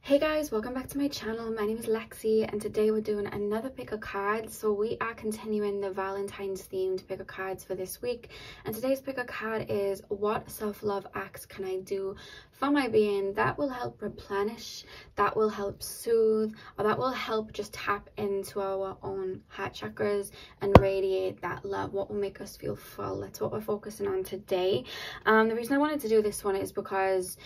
Hey guys, welcome back to my channel. My name is Lexi and today we're doing another pick of cards. So we are continuing the Valentine's themed pick of cards for this week, and today's pick of card is what self-love acts can I do for my being that will help replenish, that will help soothe, or that will help just tap into our own heart chakras and radiate that love. What will make us feel full? That's what we're focusing on today. The reason I wanted to do this one is because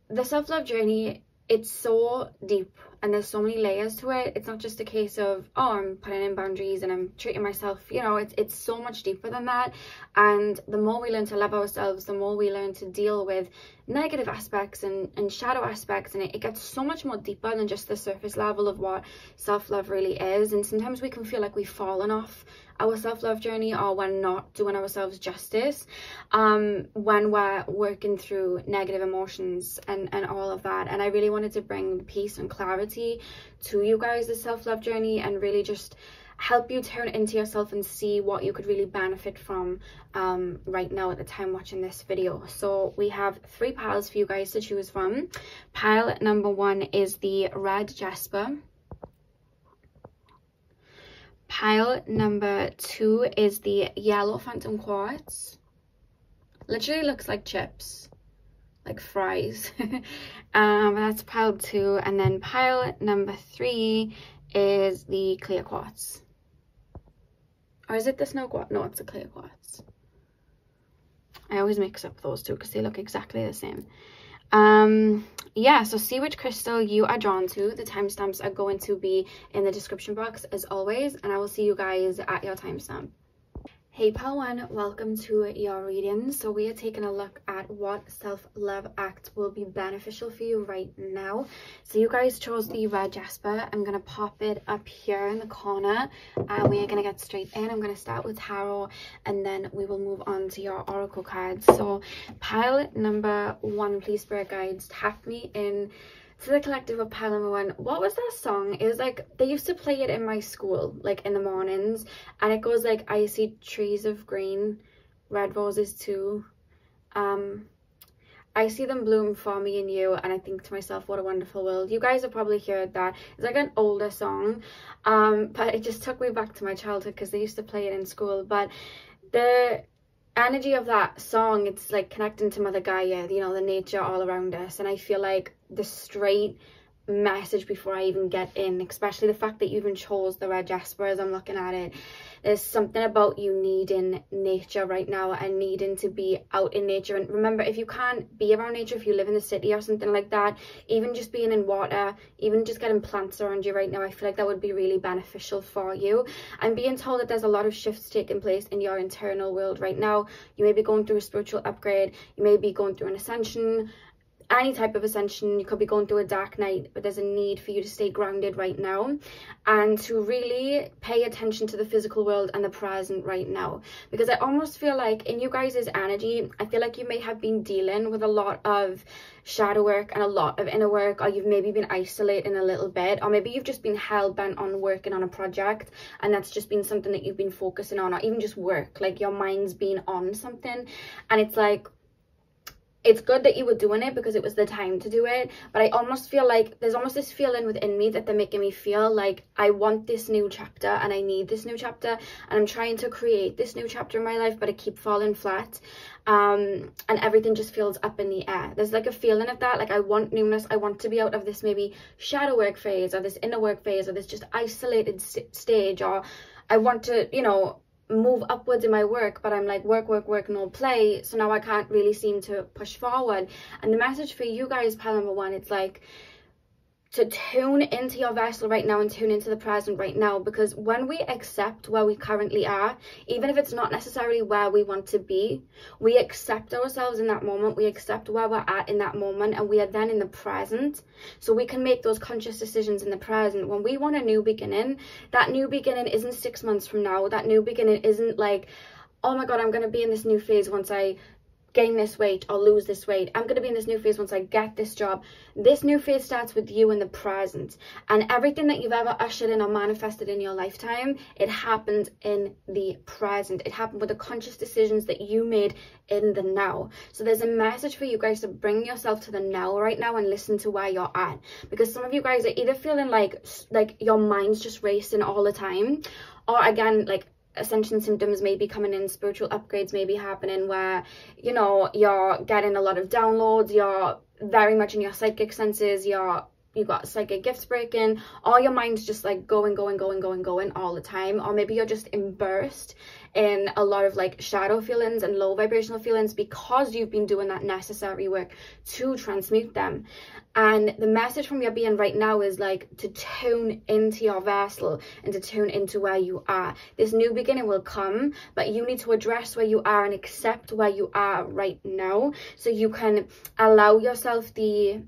the self-love journey, it's so deep and there's so many layers to it. It's not just a case of, oh, I'm putting in boundaries and I'm treating myself, you know, it's so much deeper than that. And the more we learn to love ourselves, the more we learn to deal with negative aspects and shadow aspects, and it gets so much more deeper than just the surface level of what self-love really is. And sometimes we can feel like we've fallen off our self-love journey, or we're not doing ourselves justice when we're working through negative emotions and all of that. And I really wanted to bring peace and clarity to you guys, the self-love journey, and really just help you turn into yourself and see what you could really benefit from right now at the time watching this video. So we have 3 piles for you guys to choose from. Pile number 1 is the red jasper. Pile number 2 is the yellow phantom quartz. Literally looks like chips, like fries. That's pile 2. And then pile number 3 is the clear quartz. Or is it the snow quartz? No, it's the clear quartz. I always mix up those two because they look exactly the same. Yeah, so see which crystal you are drawn to. The timestamps are going to be in the description box as always, and I will see you guys at your timestamp. Hey pile 1, welcome to your reading. So we are taking a look at what self-love act will be beneficial for you right now. So you guys chose the red jasper. I'm going to pop it up here in the corner. We are going to get straight in. I'm going to start with tarot and then we will move on to your oracle cards. So pile number 1, please spirit guides, tap me in to the collective of pile number 1. What was that song? It was like, they used to play it in my school, like in the mornings, and it goes like, I see trees of green, red roses too. I see them bloom for me and you, and I think to myself, what a wonderful world. You guys have probably heard that. It's like an older song, but it just took me back to my childhood because they used to play it in school. But the energy of that song, it's like connecting to Mother Gaia, you know, the nature all around us. And I feel like the straight message before I even get in, especially the fact that you even chose the red jasper as I'm looking at it, there's something about you needing nature right now and needing to be out in nature. And remember, if you can't be around nature, if you live in the city or something like that, even just being in water, even just getting plants around you right now, I feel like that would be really beneficial for you. I'm being told that there's a lot of shifts taking place in your internal world right now. You may be going through a spiritual upgrade, you may be going through an ascension, any type of ascension. You could be going through a dark night, but there's a need for you to stay grounded right now and to really pay attention to the physical world and the present right now. Because I almost feel like in you guys' energy, I feel like you may have been dealing with a lot of shadow work and a lot of inner work, or you've maybe been isolating a little bit, or maybe you've just been hell-bent on working on a project and that's just been something that you've been focusing on, or even just work, like your mind's been on something, and it's like, it's good that you were doing it because it was the time to do it, but I almost feel like there's almost this feeling within me that they're making me feel like I want this new chapter and I need this new chapter, and I'm trying to create this new chapter in my life, but I keep falling flat, and everything just feels up in the air. There's like a feeling of that, like I want newness, I want to be out of this maybe shadow work phase or this inner work phase or this just isolated stage, or I want to, you know, move upwards in my work, but I'm like work, no play. So now I can't really seem to push forward. And the message for you guys, pile number 1, it's like to tune into your vessel right now and tune into the present right now, because when we accept where we currently are, even if it's not necessarily where we want to be, we accept ourselves in that moment, we accept where we're at in that moment, and we are then in the present, so we can make those conscious decisions in the present. When we want a new beginning, that new beginning isn't 6 months from now. That new beginning isn't like, oh my god, I'm going to be in this new phase once I gain this weight or lose this weight. I'm going to be in this new phase once I get this job. This new phase starts with you in the present. And everything that you've ever ushered in or manifested in your lifetime, it happened in the present. It happened with the conscious decisions that you made in the now. So there's a message for you guys to bring yourself to the now right now and listen to where you're at. Because some of you guys are either feeling like your mind's just racing all the time, or again, like, ascension symptoms may be coming in, spiritual upgrades may be happening where, you know, you're getting a lot of downloads, you're very much in your psychic senses, you've got psychic gifts breaking, or your mind's just like going all the time, or maybe you're just immersed in a lot of like shadow feelings and low vibrational feelings because you've been doing that necessary work to transmute them. And the message from your being right now is like to tune into your vessel and to tune into where you are. This new beginning will come, but you need to address where you are and accept where you are right now, so you can allow yourself the,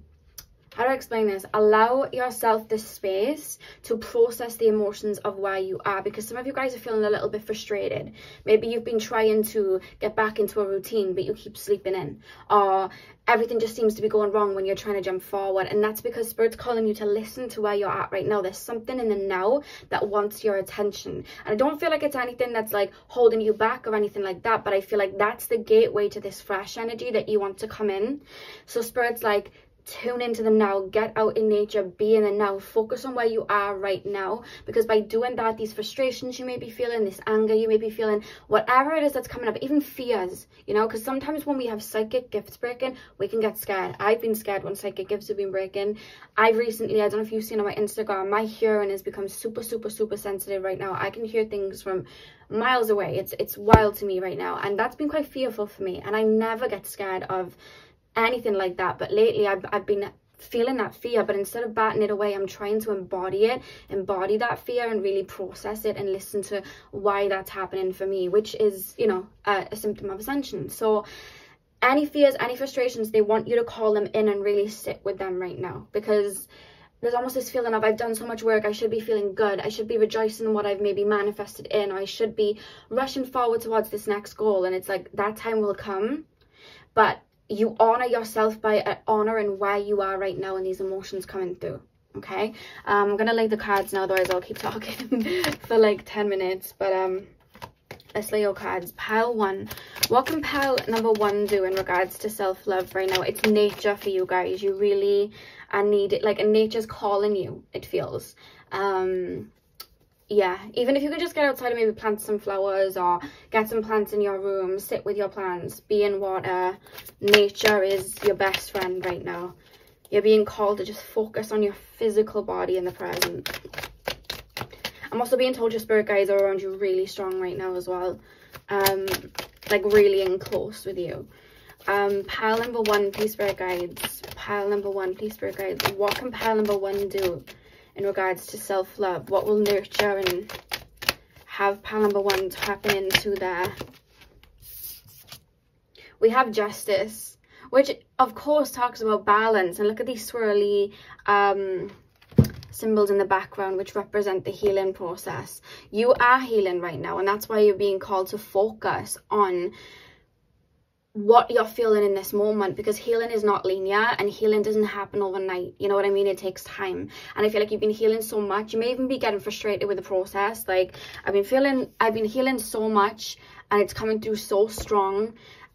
how do I explain this? Allow yourself the space to process the emotions of where you are, because some of you guys are feeling a little bit frustrated. Maybe you've been trying to get back into a routine, but you keep sleeping in, or everything just seems to be going wrong when you're trying to jump forward. And that's because Spirit's calling you to listen to where you're at right now. There's something in the now that wants your attention. And I don't feel like it's anything that's like holding you back or anything like that, but I feel like that's the gateway to this fresh energy that you want to come in. So Spirit's like, tune into the now, get out in nature, be in the now, focus on where you are right now, because by doing that, these frustrations you may be feeling, this anger you may be feeling, whatever it is that's coming up, even fears, you know, because sometimes when we have psychic gifts breaking, we can get scared. I've been scared when psychic gifts have been breaking. I've recently, I don't know if you've seen on my Instagram, my hearing has become super sensitive right now. I can hear things from miles away. It's wild to me right now, and that's been quite fearful for me, and I never get scared of anything like that. But lately I've been feeling that fear, but instead of batting it away, I'm trying to embody that fear and really process it and listen to why that's happening for me, which is, you know, a symptom of ascension. So any fears, any frustrations, they want you to call them in and really sit with them right now, because there's almost this feeling of, I've done so much work, I should be feeling good, I should be rejoicing in what I've maybe manifested in, or I should be rushing forward towards this next goal. And it's like, that time will come, but you honor yourself by honoring where you are right now and these emotions coming through. Okay, I'm gonna lay the cards now, otherwise I'll keep talking for like 10 minutes. But let's lay your cards. Pile 1. What can pile number 1 do in regards to self-love right now? It's nature for you guys. You really are needed, like, and nature's calling you, it feels. Yeah, even if you can just get outside and maybe plant some flowers or get some plants in your room, sit with your plants, be in water. Nature is your best friend right now. You're being called to just focus on your physical body in the present. I'm also being told your spirit guides are around you really strong right now as well. Like really in close with you. Pile number 1, please spirit guides. Pile number 1, please spirit guides. What can pile number 1 do in regards to self-love? What will nurture and have pile number 1 tapping into there? We have justice, which of course talks about balance. And look at these swirly symbols in the background, which represent the healing process. You are healing right now, and that's why you're being called to focus on what you're feeling in this moment, because healing is not linear and healing doesn't happen overnight. You know what I mean? It takes time. And I feel like you've been healing so much, you may even be getting frustrated with the process. Like, I've been healing so much and it's coming through so strong,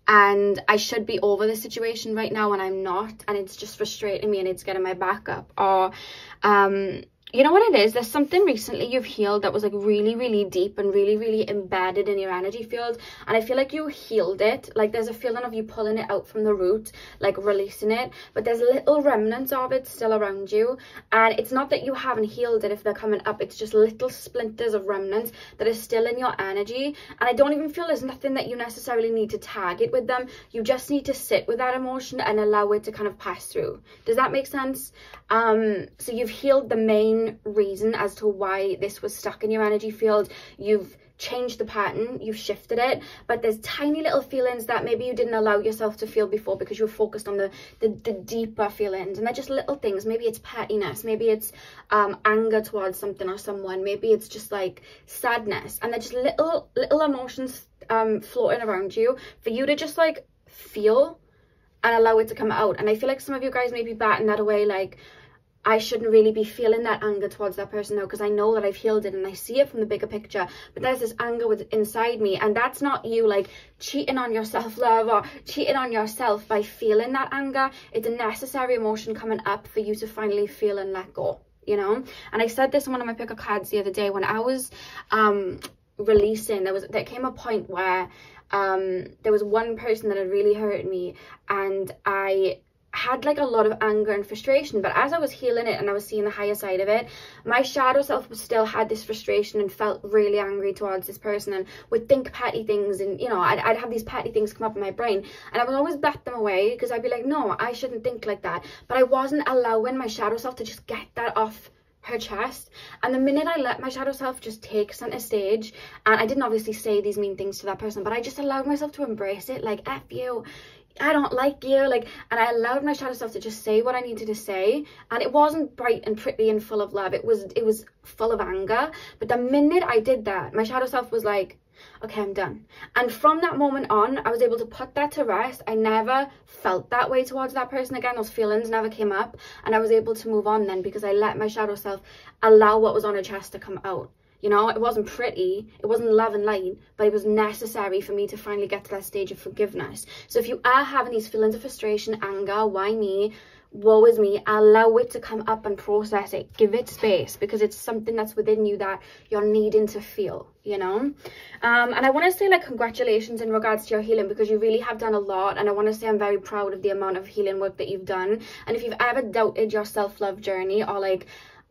and I should be over the situation right now and I'm not, and it's just frustrating me and it's getting my back up. Or you know what it is? There's something recently you've healed that was like really deep and really embedded in your energy field, and I feel like you healed it. Like, there's a feeling of you pulling it out from the root, like releasing it, but there's little remnants of it still around you. And it's not that you haven't healed it if they're coming up, it's just little splinters of remnants that are still in your energy. And I don't even feel there's nothing that you necessarily need to target with them. You just need to sit with that emotion and allow it to kind of pass through. Does that make sense? So you've healed the main reason as to why this was stuck in your energy field. You've changed the pattern, you've shifted it, but there's tiny little feelings that maybe you didn't allow yourself to feel before because you were focused on the deeper feelings. And they're just little things. Maybe it's pettiness, maybe it's anger towards something or someone, maybe it's just like sadness, and they're just little emotions floating around you for you to just like feel and allow it to come out. And I feel like some of you guys may be batting that away, like, I shouldn't really be feeling that anger towards that person now, because I know that I've healed it and I see it from the bigger picture. But there's this anger inside me, and that's not you like cheating on your self-love or cheating on yourself by feeling that anger. It's a necessary emotion coming up for you to finally feel and let go, you know. And I said this in one of my picker cards the other day when I was releasing. There came a point where there was one person that had really hurt me, and I had like a lot of anger and frustration. But as I was healing it and I was seeing the higher side of it, my shadow self still had this frustration and felt really angry towards this person, and would think petty things, and you know, I'd have these petty things come up in my brain, and I would always bat them away because I'd be like, no, I shouldn't think like that. But I wasn't allowing my shadow self to just get that off her chest. And the minute I let my shadow self just take center stage, and I didn't obviously say these mean things to that person, but I just allowed myself to embrace it, like, F you, I don't like you, like, and I allowed my shadow self to just say what I needed to say. And it wasn't bright and pretty and full of love, it was full of anger. But the minute I did that, my shadow self was like, okay, I'm done. And from that moment on, I was able to put that to rest. I never felt that way towards that person again. Those feelings never came up, and I was able to move on then, because I let my shadow self allow what was on her chest to come out. You know, it wasn't pretty, it wasn't love and light, but it was necessary for me to finally get to that stage of forgiveness. So if you are having these feelings of frustration, anger, why me, woe is me, allow it to come up and process it. Give it space, because it's something that's within you that you're needing to feel, you know. And I want to say, like, congratulations in regards to your healing, because you really have done a lot. And I want to say I'm very proud of the amount of healing work that you've done. And if you've ever doubted your self-love journey, or like,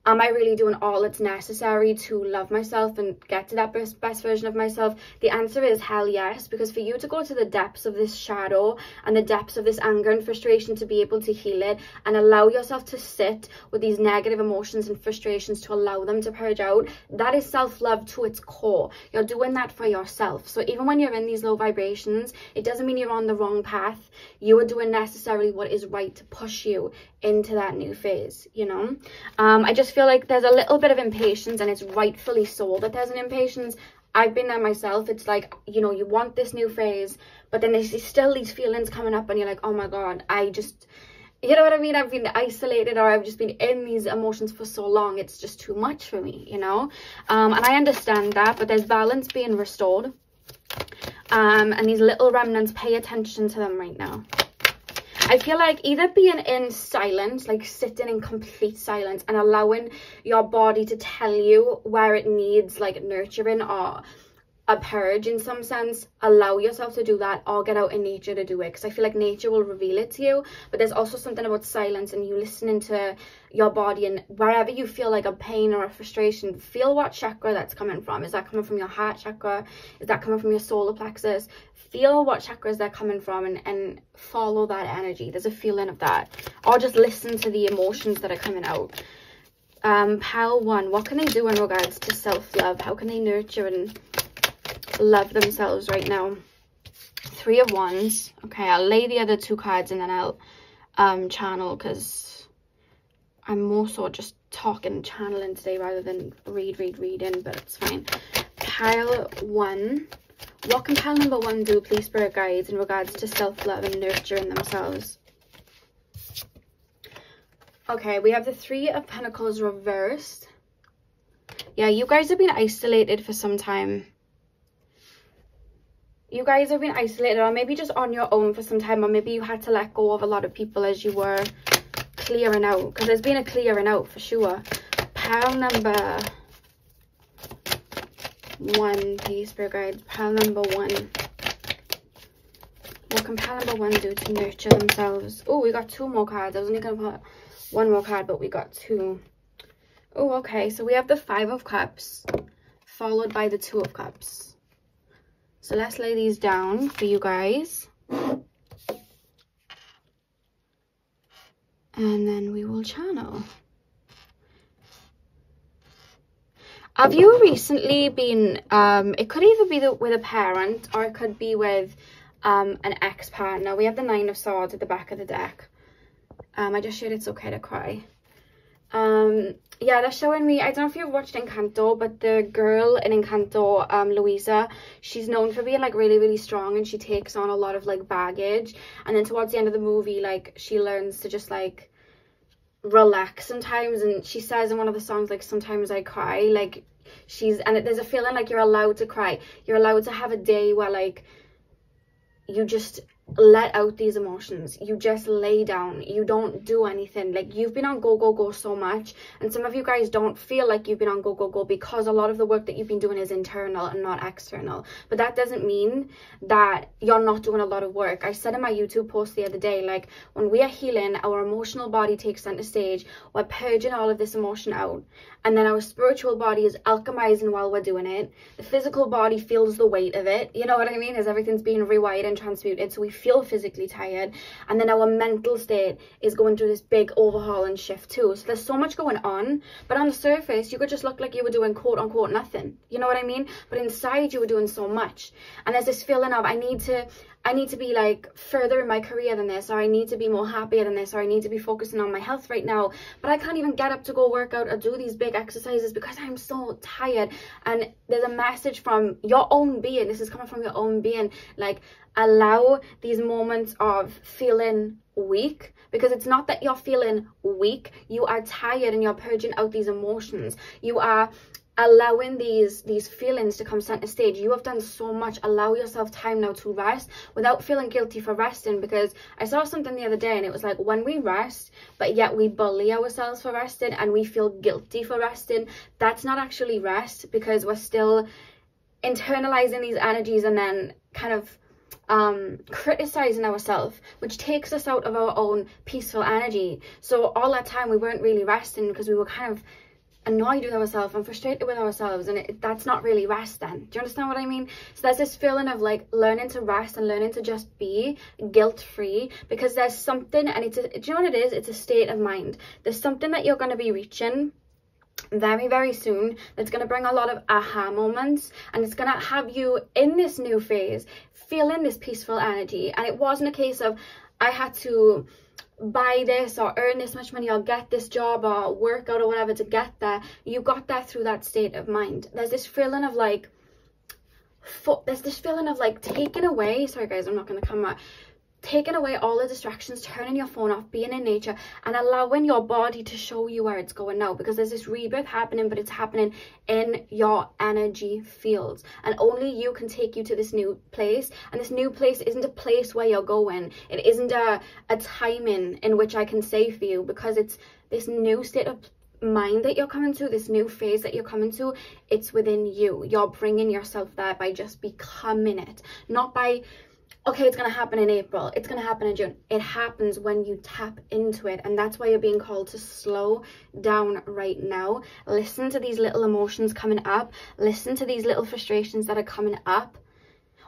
am I really doing all that's necessary to love myself and get to that best version of myself? The answer is hell yes, because for you to go to the depths of this shadow and the depths of this anger and frustration, to be able to heal it and allow yourself to sit with these negative emotions and frustrations, to allow them to purge out, that is self-love to its core. You're doing that for yourself. So even when you're in these low vibrations, it doesn't mean you're on the wrong path. You are doing necessarily what is right to push you into that new phase, you know. I just feel like there's a little bit of impatience, and it's rightfully so that there's an impatience. I've been there myself. It's like, you know, you want this new phase, but then there's still these feelings coming up, and you're like, oh my god, I just, you know what I mean, I've been isolated, or I've just been in these emotions for so long, it's just too much for me, you know. And I understand that, but there's balance being restored, and these little remnants, pay attention to them right now. I feel like either being in silence, like sitting in complete silence and allowing your body to tell you where it needs like nurturing or a purge in some sense, allow yourself to do that, or get out in nature to do it, because I feel like nature will reveal it to you. But there's also something about silence and you listening to your body, and wherever you feel like a pain or a frustration, feel what chakra that's coming from. Is that coming from your heart chakra? Is that coming from your solar plexus? Feel what chakras they're coming from, and follow that energy. There's a feeling of that, or just listen to the emotions that are coming out. Pile 1, what can they do in regards to self-love? How can they nurture and love themselves right now? 3 of Wands. Okay, I'll lay the other 2 cards and then I'll channel, because I'm more so just talking, channeling today rather than reading, but it's fine. Pile 1. What can pile number 1 do, please, spirit guides, in regards to self-love and nurturing themselves? Okay, we have the 3 of Pentacles reversed. Yeah, you guys have been isolated for some time. You guys have been isolated, or maybe just on your own for some time, or maybe you had to let go of a lot of people as you were clearing out, because there's been a clearing out for sure. Pile number 1, please, spirit guides. Pile number 1. What can pile number 1 do to nurture themselves? Oh, we got 2 more cards. I was only going to put 1 more card, but we got 2. Oh, okay. So we have the 5 of Cups, followed by the 2 of Cups. So let's lay these down for you guys. And then we will channel. Have you recently been, it could either be with a parent, or it could be with an ex-partner. We have the 9 of Swords at the back of the deck. I just shared It's Okay to Cry. Yeah, they're showing me, I don't know if you've watched Encanto, but the girl in Encanto, Luisa, she's known for being like really, really strong, and she takes on a lot of like baggage, and then towards the end of the movie, like she learns to just like relax sometimes, and she says in one of the songs, like, sometimes I cry, like there's a feeling like you're allowed to cry, you're allowed to have a day where like you just let out these emotions, you just lay down, you don't do anything. Like, you've been on go so much, and some of you guys don't feel like you've been on go because a lot of the work that you've been doing is internal and not external. But that doesn't mean that you're not doing a lot of work. I said in my YouTube post the other day, like, when we are healing, our emotional body takes center stage, we're purging all of this emotion out, and then our spiritual body is alchemizing while we're doing it. The physical body feels the weight of it, you know what I mean, as everything's being rewired and transmuted, so we feel physically tired, and then our mental state is going through this big overhaul and shift too. So there's so much going on, but on the surface you could just look like you were doing quote unquote nothing, you know what I mean, but inside you were doing so much. And there's this feeling of I need to be like further in my career than this, or I need to be more happier than this, or I need to be focusing on my health right now, but I can't even get up to go work out or do these big exercises because I'm so tired. And there's a message from your own being, this is coming from your own being, like, allow these moments of feeling weak, because it's not that you're feeling weak, you are tired and you're purging out these emotions, you are allowing these feelings to come center stage. You have done so much. Allow yourself time now to rest without feeling guilty for resting, because I saw something the other day and it was like, when we rest but yet we bully ourselves for resting and we feel guilty for resting, that's not actually rest, because we're still internalizing these energies and then kind of criticizing ourselves, which takes us out of our own peaceful energy. So all that time we weren't really resting because we were kind of annoyed with ourselves and frustrated with ourselves, and that's not really rest then. Do you understand what I mean? So there's this feeling of like learning to rest and learning to just be guilt-free, because there's something, and do you know what it is? It's a state of mind. There's something that you're going to be reaching very, very soon that's going to bring a lot of aha moments, and it's going to have you in this new phase feeling this peaceful energy. And it wasn't a case of I had to buy this or earn this much money or get this job or work out or whatever to get there. You got there through that state of mind. There's this feeling of like taking away, sorry guys, I'm not going to come out, taking away all the distractions, turning your phone off, being in nature, and allowing your body to show you where it's going now, because there's this rebirth happening, but it's happening in your energy fields, and only you can take you to this new place. And this new place isn't a place where you're going, it isn't a timing in which I can say for you, because it's this new state of mind that you're coming to, this new phase that you're coming to. It's within you. You're bringing yourself there by just becoming it, not by, okay, it's going to happen in April, it's going to happen in June. It happens when you tap into it, and that's why you're being called to slow down right now. Listen to these little emotions coming up, listen to these little frustrations that are coming up.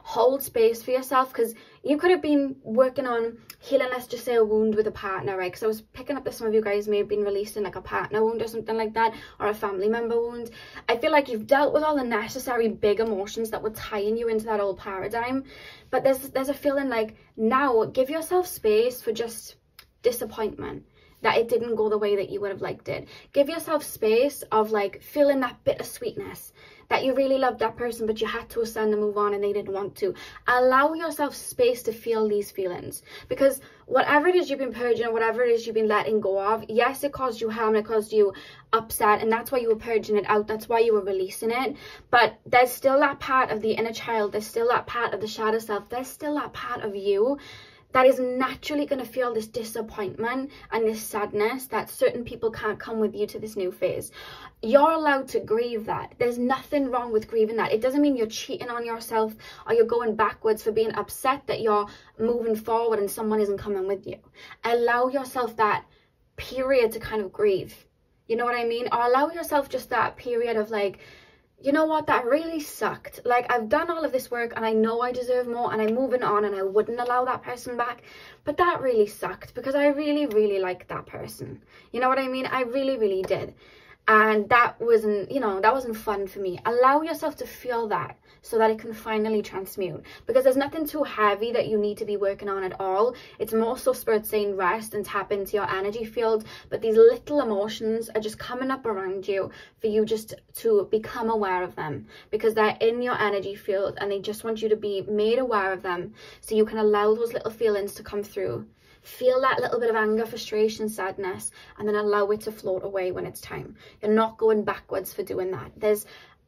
Hold space for yourself, because you could have been working on healing, let's just say, a wound with a partner, right? Because I was picking up that some of you guys may have been releasing like a partner wound or something like that, or a family member wound. I feel like you've dealt with all the necessary big emotions that were tying you into that old paradigm, but there's a feeling like now give yourself space for just disappointment that it didn't go the way that you would have liked it. Give yourself space of like feeling that bittersweetness, that you really loved that person but you had to ascend and move on and they didn't want to. Allow yourself space to feel these feelings, because whatever it is you've been purging or whatever it is you've been letting go of, yes, it caused you harm, it caused you upset, and that's why you were purging it out, that's why you were releasing it. But there's still that part of the inner child, there's still that part of the shadow self, there's still that part of you that is naturally going to feel this disappointment and this sadness that certain people can't come with you to this new phase. You're allowed to grieve that. There's nothing wrong with grieving that. It doesn't mean you're cheating on yourself or you're going backwards for being upset that you're moving forward and someone isn't coming with you. Allow yourself that period to kind of grieve. You know what I mean? Or allow yourself just that period of like, you know what, that really sucked. Like, I've done all of this work and I know I deserve more and I'm moving on and I wouldn't allow that person back, but that really sucked because I really, really liked that person. You know what I mean? I really, really did. And that wasn't, you know, that wasn't fun for me. Allow yourself to feel that so that it can finally transmute, because there's nothing too heavy that you need to be working on at all. It's more so Spirit saying rest and tap into your energy field, but these little emotions are just coming up around you for you just to become aware of them, because they're in your energy field and they just want you to be made aware of them so you can allow those little feelings to come through. Feel that little bit of anger, frustration, sadness, and then allow it to float away when it's time. You're not going backwards for doing that. There's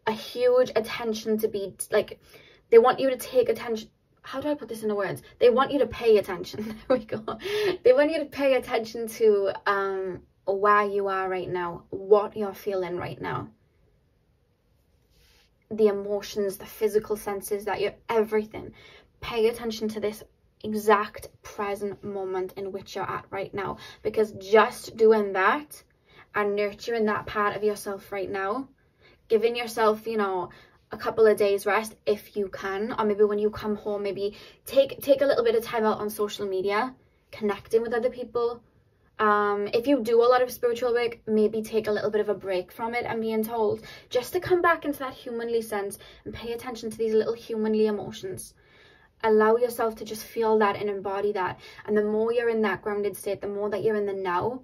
a huge attention to be, like, they want you to take attention. How do I put this into words? They want you to pay attention. There we go. They want you to pay attention to where you are right now, what you're feeling right now. The emotions, the physical senses, that you're everything. Pay attention to this exact present moment in which you're at right now, because just doing that and nurturing that part of yourself right now, giving yourself, you know, a couple of days rest if you can, or maybe when you come home, maybe take a little bit of time out on social media, connecting with other people. If you do a lot of spiritual work, maybe take a little bit of a break from it, I'm being told, just to come back into that humanly sense and pay attention to these little humanly emotions. Allow yourself to just feel that and embody that. And the more you're in that grounded state, the more that you're in the now,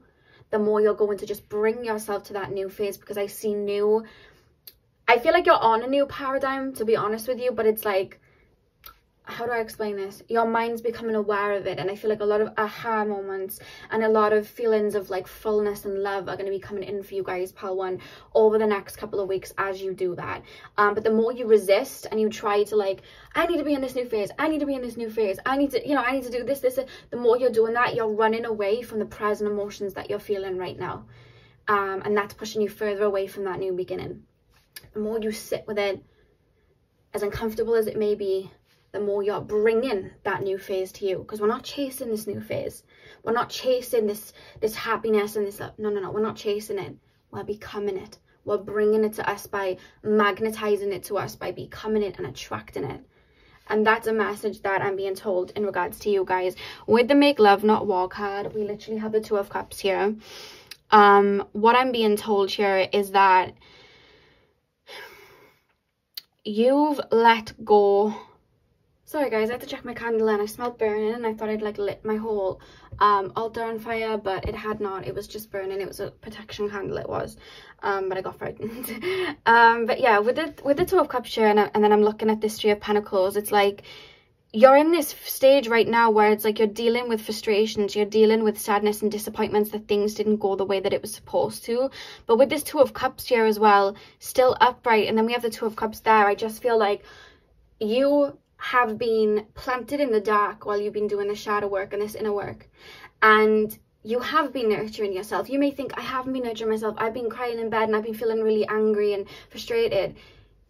the more you're going to just bring yourself to that new phase. Because I see new, I feel like you're on a new paradigm, to be honest with you, but it's like, how do I explain this? Your mind's becoming aware of it, and I feel like a lot of aha moments and a lot of feelings of like fullness and love are going to be coming in for you guys, Pal 1, over the next couple of weeks as you do that. But the more you resist and you try to like, I need to be in this new phase, I need to be in this new phase, I need to, you know, I need to do this, the more you're doing that, you're running away from the present emotions that you're feeling right now. And that's pushing you further away from that new beginning. The more you sit with it, as uncomfortable as it may be, the more you're bringing that new phase to you. Because we're not chasing this new phase. We're not chasing this happiness and this, no, we're not chasing it. We're becoming it. We're bringing it to us by magnetizing it to us, by becoming it and attracting it. And that's a message that I'm being told in regards to you guys. With the Make Love Not War card, we literally have the Two of Cups here. What I'm being told here is that you've let go. Sorry guys, I had to check my candle and I smelled burning and I thought I'd like lit my whole altar on fire, but it had not. It was just burning. It was a protection candle, it was. But I got frightened. But yeah, with the Two of Cups here, and then I'm looking at this Three of Pentacles, it's like you're in this stage right now where it's like you're dealing with frustrations, you're dealing with sadness and disappointments that things didn't go the way that it was supposed to. But with this Two of Cups here as well, still upright, and then we have the Two of Cups there, I just feel like you have been planted in the dark while you've been doing the shadow work and this inner work, and you have been nurturing yourself. You may think, I haven't been nurturing myself, I've been crying in bed and I've been feeling really angry and frustrated.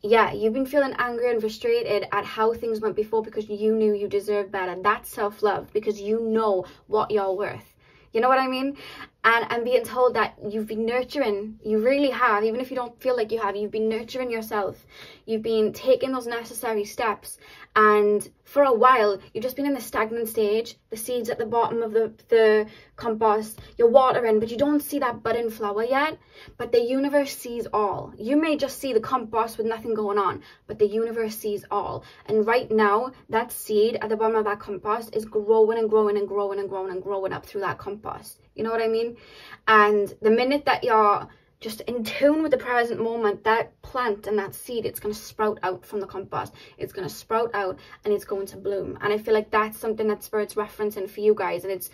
Yeah, you've been feeling angry and frustrated at how things went before because you knew you deserved better. That's self-love, because you know what you're worth. You know what I mean? And I'm being told that you've been nurturing, you really have, even if you don't feel like you have, you've been nurturing yourself. You've been taking those necessary steps. And for a while, you've just been in the stagnant stage. The seeds at the bottom of the compost, you're watering, but you don't see that budding flower yet. But the universe sees all. You may just see the compost with nothing going on, but the universe sees all. And right now, that seed at the bottom of that compost is growing and growing and growing and growing and growing up through that compost. You know what I mean? And the minute that you're just in tune with the present moment, that plant and that seed, it's going to sprout out from the compost. It's going to sprout out and it's going to bloom. And I feel like that's something that Spirit's referencing for you guys. And it's,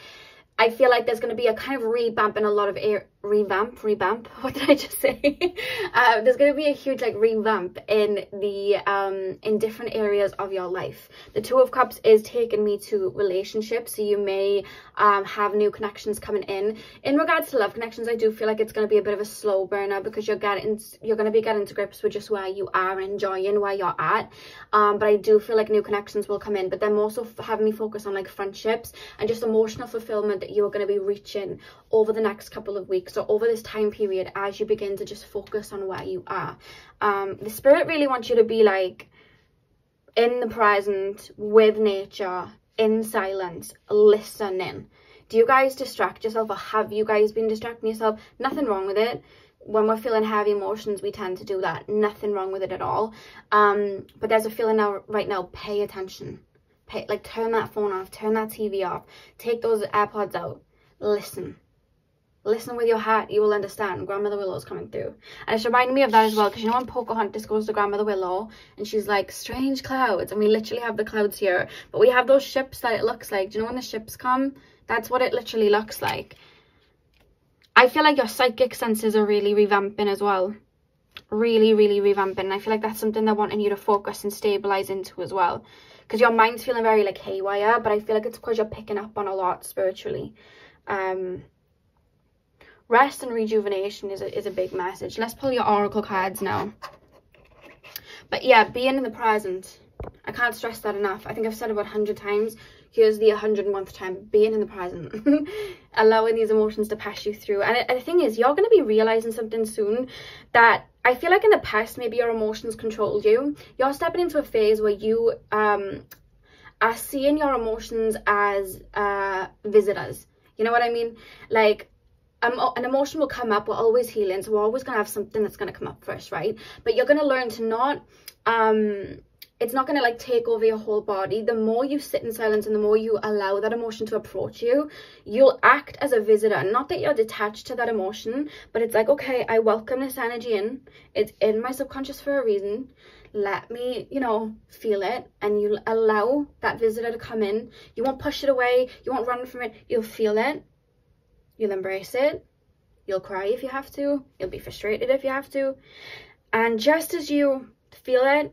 I feel like there's going to be a kind of revamp in a lot of revamp, what did I just say? There's going to be a huge like revamp in the in different areas of your life. The Two of Cups is taking me to relationships, so you may have new connections coming in regards to love connections. I do feel like it's going to be a bit of a slow burner because you're going to be getting to grips with just where you are and enjoying where you're at. But I do feel like new connections will come in, but then also having me focus on like friendships and just emotional fulfillment that you are going to be reaching over the next couple of weeks or over this time period as you begin to just focus on where you are. The Spirit really wants you to be like in the present with nature, in silence, listening. Do you guys distract yourself, or have you guys been distracting yourself? Nothing wrong with it. when we're feeling heavy emotions, we tend to do that. Nothing wrong with it at all. But there's a feeling now, right now, pay attention. Like, turn that phone off, turn that TV off, take those AirPods out, listen with your heart. You will understand. Grandmother Willow's coming through. And it's reminding me of that as well, because you know when Pocahontas goes to Grandmother Willow and she's like, strange clouds, and we literally have the clouds here, but we have those ships that it looks like. Do you know when the ships come? That's what it literally looks like. I feel like your psychic senses are really revamping as well. Really, really revamping. I feel like that's something they're wanting you to focus and stabilize into as well, because your mind's feeling very like haywire, but I feel like it's because you're picking up on a lot spiritually. Rest and rejuvenation is a big message. Let's pull your oracle cards now. But yeah, being in the present. I can't stress that enough. I think I've said it about 100 times. Here's the 101st time. Being in the present. Allowing these emotions to pass you through. And the thing is, you're going to be realizing something soon that I feel like in the past, maybe your emotions controlled you. You're stepping into a phase where you are seeing your emotions as visitors. You know what I mean? Like, an emotion will come up. We're always healing, so we're always going to have something that's going to come up first, right? But you're going to learn to not, it's not going to like take over your whole body. The more you sit in silence and the more you allow that emotion to approach you, you'll act as a visitor. Not that you're detached to that emotion, but it's like, okay, I welcome this energy in. It's in my subconscious for a reason. Let me, you know, feel it. And you allow that visitor to come in. You won't push it away. You won't run from it. You'll feel it. You'll embrace it. You'll cry if you have to. You'll be frustrated if you have to. And just as you feel it,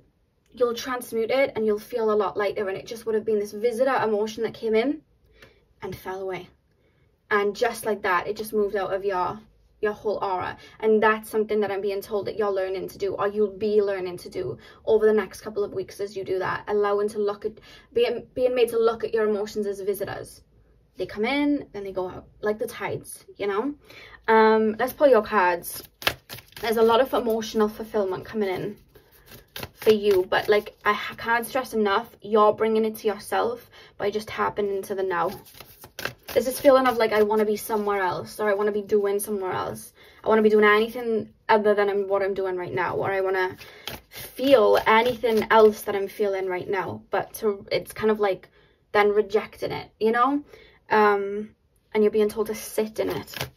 you'll transmute it and you'll feel a lot lighter. And it just would have been this visitor emotion that came in and fell away. And just like that, it just moved out of your whole aura. And that's something that I'm being told that you're learning to do, or you'll be learning to do over the next couple of weeks as you do that. Allowing to look at, being made to look at your emotions as visitors. They come in, then they go out, like the tides, you know? Let's pull your cards. There's a lot of emotional fulfillment coming in for you, but like, I can't stress enough, you're bringing it to yourself by just tapping into the now. There's this feeling of like, I want to be somewhere else, or I want to be doing somewhere else. I want to be doing anything other than what I'm doing right now, or I want to feel anything else that I'm feeling right now. But it's kind of like then rejecting it, you know? And you're being told to sit in it.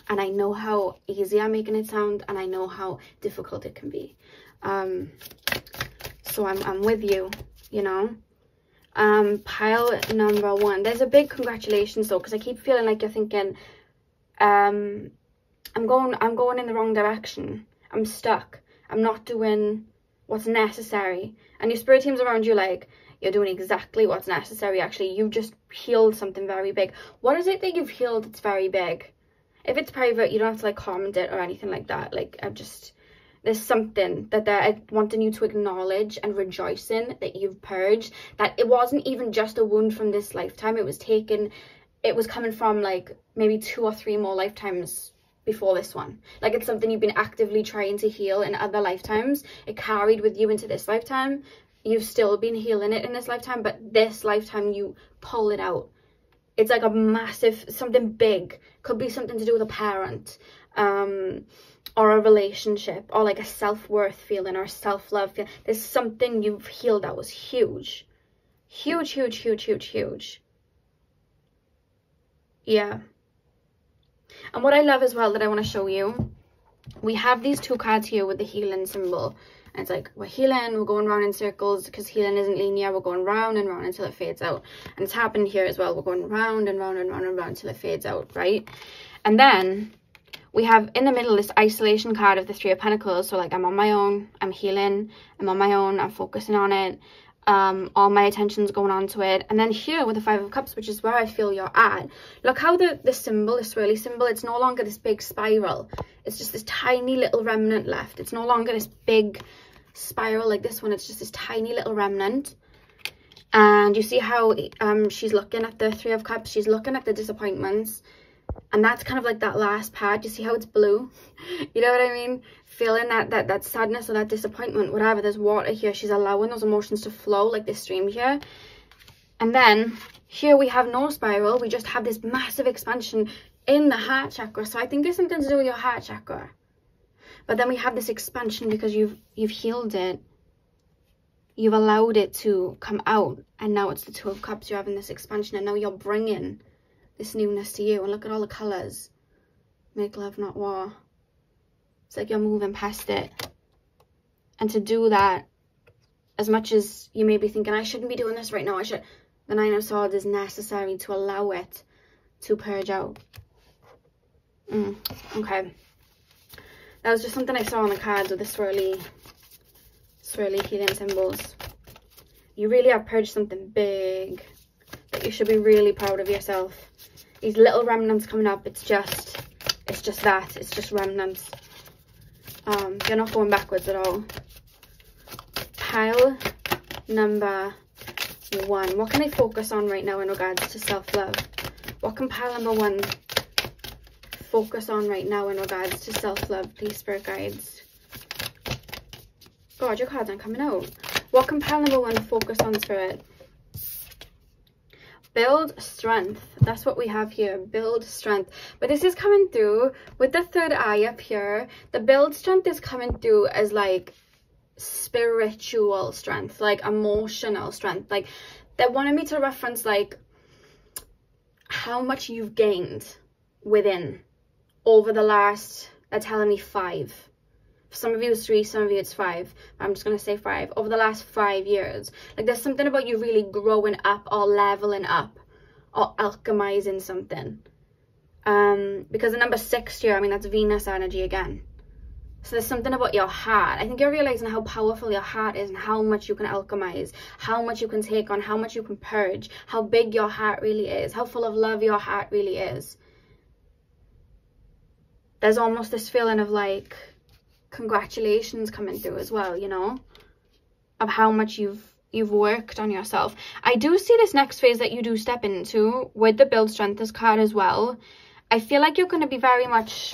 And I know how easy I'm making it sound, and I know how difficult it can be. So I'm with you, you know. Pile number 1. There's a big congratulations though, because I keep feeling like you're thinking, I'm going in the wrong direction. I'm stuck. I'm not doing what's necessary. And your spirit team's around you like, you're doing exactly what's necessary. Actually, you've just healed something very big. What is it that you've healed that's very big? If it's private, you don't have to like comment it or anything like that. Like, there's something that they're wanting you to acknowledge and rejoice in, that you've purged. That it wasn't even just a wound from this lifetime. It was coming from like maybe 2 or 3 more lifetimes before this one. Like, it's something you've been actively trying to heal in other lifetimes. It carried with you into this lifetime. You've still been healing it in this lifetime, but this lifetime you pull it out. It's like a massive, something big. Could be something to do with a parent, or a relationship, or like a self-worth feeling, or self-love feeling. There's something you've healed that was huge. Huge, huge, huge, huge, huge. Yeah. And what I love as well that I want to show you, we have these 2 cards here with the healing symbol. And it's like, we're healing, we're going round in circles, because healing isn't linear. We're going round and round until it fades out. And it's happened here as well. We're going round and round and round and round until it fades out, right? And then we have in the middle this isolation card of the 3 of Pentacles. So like, I'm on my own, I'm healing, I'm on my own, I'm focusing on it. All my attention's going on to it. And then here with the 5 of Cups, which is where I feel you're at, look how the symbol, the swirly symbol, it's no longer this big spiral. It's just this tiny little remnant left. It's no longer this big spiral like this one. It's just this tiny little remnant. And you see how she's looking at the 3 of Cups, she's looking at the disappointments, and that's kind of like that last part. You see how it's blue? You know what I mean? Feeling that sadness or that disappointment, whatever. There's water here. She's allowing those emotions to flow like this stream here. And then here we have no spiral. We just have this massive expansion. in the heart chakra. So I think it's something to do with your heart chakra. But then we have this expansion because you've healed it. You've allowed it to come out. And now it's the Two of Cups. You're having this expansion. And now you're bringing this newness to you. And look at all the colours. Make love, not war. It's like you're moving past it. And to do that, as much as you may be thinking, I shouldn't be doing this right now. The Nine of Swords is necessary to allow it to purge out. Okay. That was just something I saw on the cards with the swirly healing symbols. You really have purged something big that you should be really proud of yourself. These little remnants coming up, it's just that. It's just remnants. You're not going backwards at all. Pile number 1. What can I focus on right now in regards to self-love? What can pile number 1 focus on right now in regards to self-love, please, spirit guides? God, your cards aren't coming out. What can pile number 1 focus on, spirit? Build strength. That's what we have here. Build strength. But this is coming through with the third eye up here. The build strength is coming through as like spiritual strength, like emotional strength. Like they wanted me to reference like how much you've gained within over the last, they're telling me 5. For some of you it's 3, some of you it's 5. I'm just going to say 5. Over the last 5 years. Like there's something about you really growing up or leveling up or alchemizing something. Because the number 6 here, I mean, that's Venus energy again. So there's something about your heart. I think you're realizing how powerful your heart is and how much you can alchemize, how much you can take on, how much you can purge, how big your heart really is, how full of love your heart really is. There's almost this feeling of like congratulations coming through as well, you know, of how much you've worked on yourself. I do see this next phase that you do step into with the build strength this card as well. I feel like you're going to be very much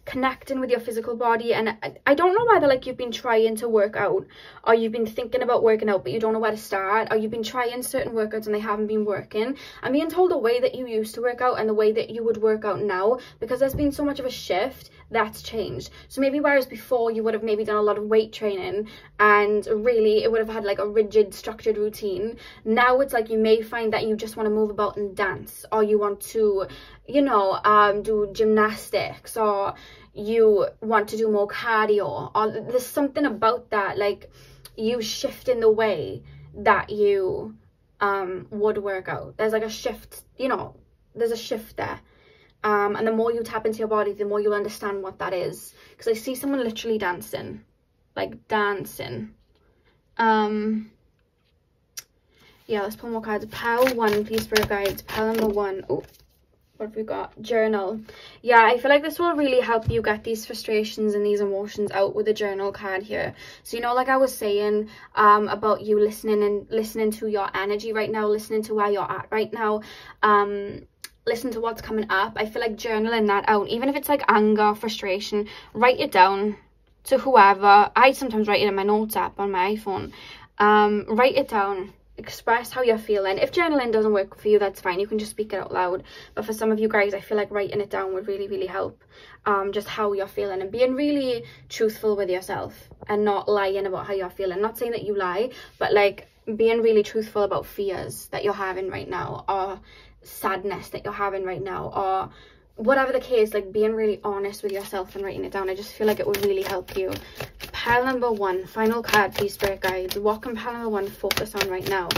connecting with your physical body, and I don't know whether like you've been trying to work out or you've been thinking about working out but you don't know where to start, or you've been trying certain workouts and they haven't been working. I'm being told the way that you used to work out and the way that you would work out now, because there's been so much of a shift, that's changed. So maybe whereas before you would have maybe done a lot of weight training and really it would have had like a rigid structured routine, now it's like you may find that you just want to move about and dance, or you want to, you know, do gymnastics, or you want to do more cardio, or there's something about that, like you shifting the way that you would work out. There's like a shift, you know, there's a shift there. And the more you tap into your body, the more you'll understand what that is. Because I see someone literally dancing, like dancing. Yeah, let's pull more cards. Pile 1, please, spirit guides. Pile number 1. Oh, what have we got? Journal. Yeah, I feel like this will really help you get these frustrations and these emotions out with the journal card here. So, you know, like I was saying about you listening to your energy right now, listening to where you're at right now, listen to what's coming up. I feel like journaling that out, even if it's like anger, frustration, write it down to whoever. I sometimes write it in my notes app on my iPhone. Write it down. Express how you're feeling. If journaling doesn't work for you, that's fine, you can just speak it out loud. But for some of you guys, I feel like writing it down would really, really help. Just how you're feeling and being really truthful with yourself and not lying about how you're feeling. Not saying that you lie, but like being really truthful about fears that you're having right now, or sadness that you're having right now, or whatever the case, like being really honest with yourself and writing it down. I just feel like it would really help you. Pile number 1, final card, please, spirit guides. What can pile number 1 focus on right now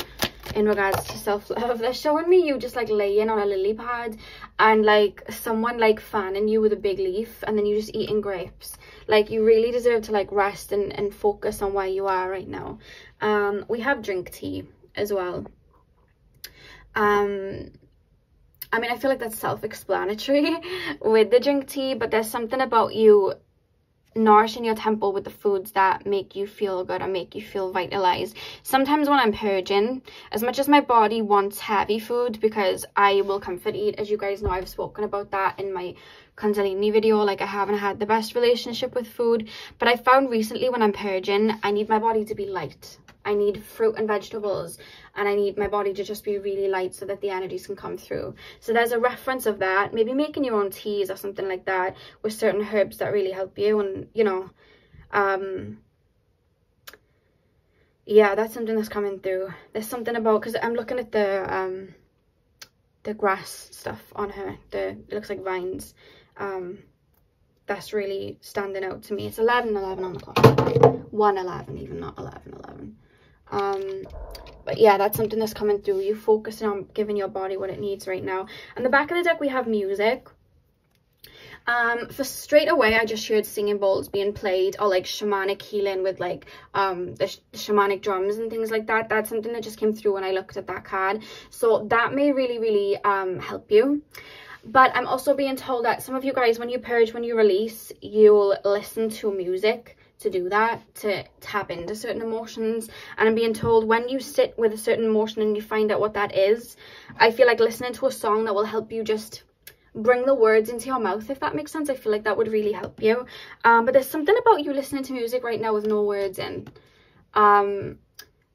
in regards to self-love? They're showing me you just like laying on a lily pad and like someone like fanning you with a big leaf, and then you just eating grapes. Like you really deserve to like rest and focus on where you are right now. We have drink tea as well. I mean, I feel like that's self-explanatory with the drink tea, but there's something about you nourishing your temple with the foods that make you feel good and make you feel vitalized. Sometimes when I'm purging, as much as my body wants heavy food, because I will comfort eat, as you guys know, I've spoken about that in my Kundalini video, like I haven't had the best relationship with food, but I found recently when I'm purging, I need my body to be light. I need fruit and vegetables, and I need my body to just be really light so that the energies can come through. So there's a reference of that, maybe making your own teas or something like that with certain herbs that really help you. And you know, yeah, that's something that's coming through. There's something about, because I'm looking at the grass stuff on her, it looks like vines. That's really standing out to me. It's 11:11 on the clock. 1:11, even, not 11:11. But yeah, that's something that's coming through. You focusing on giving your body what it needs right now. On the back of the deck, we have music. For straight away, I just heard singing bowls being played, or like shamanic healing with like the shamanic drums and things like that. That's something that just came through when I looked at that card. So that may really help you. But I'm also being told that some of you guys, when you purge, when you release, you'll listen to music to do that, to tap into certain emotions. And I'm being told when you sit with a certain emotion and you find out what that is, I feel like listening to a song that will help you just bring the words into your mouth, if that makes sense. I feel like that would really help you. But there's something about you listening to music right now with no words in.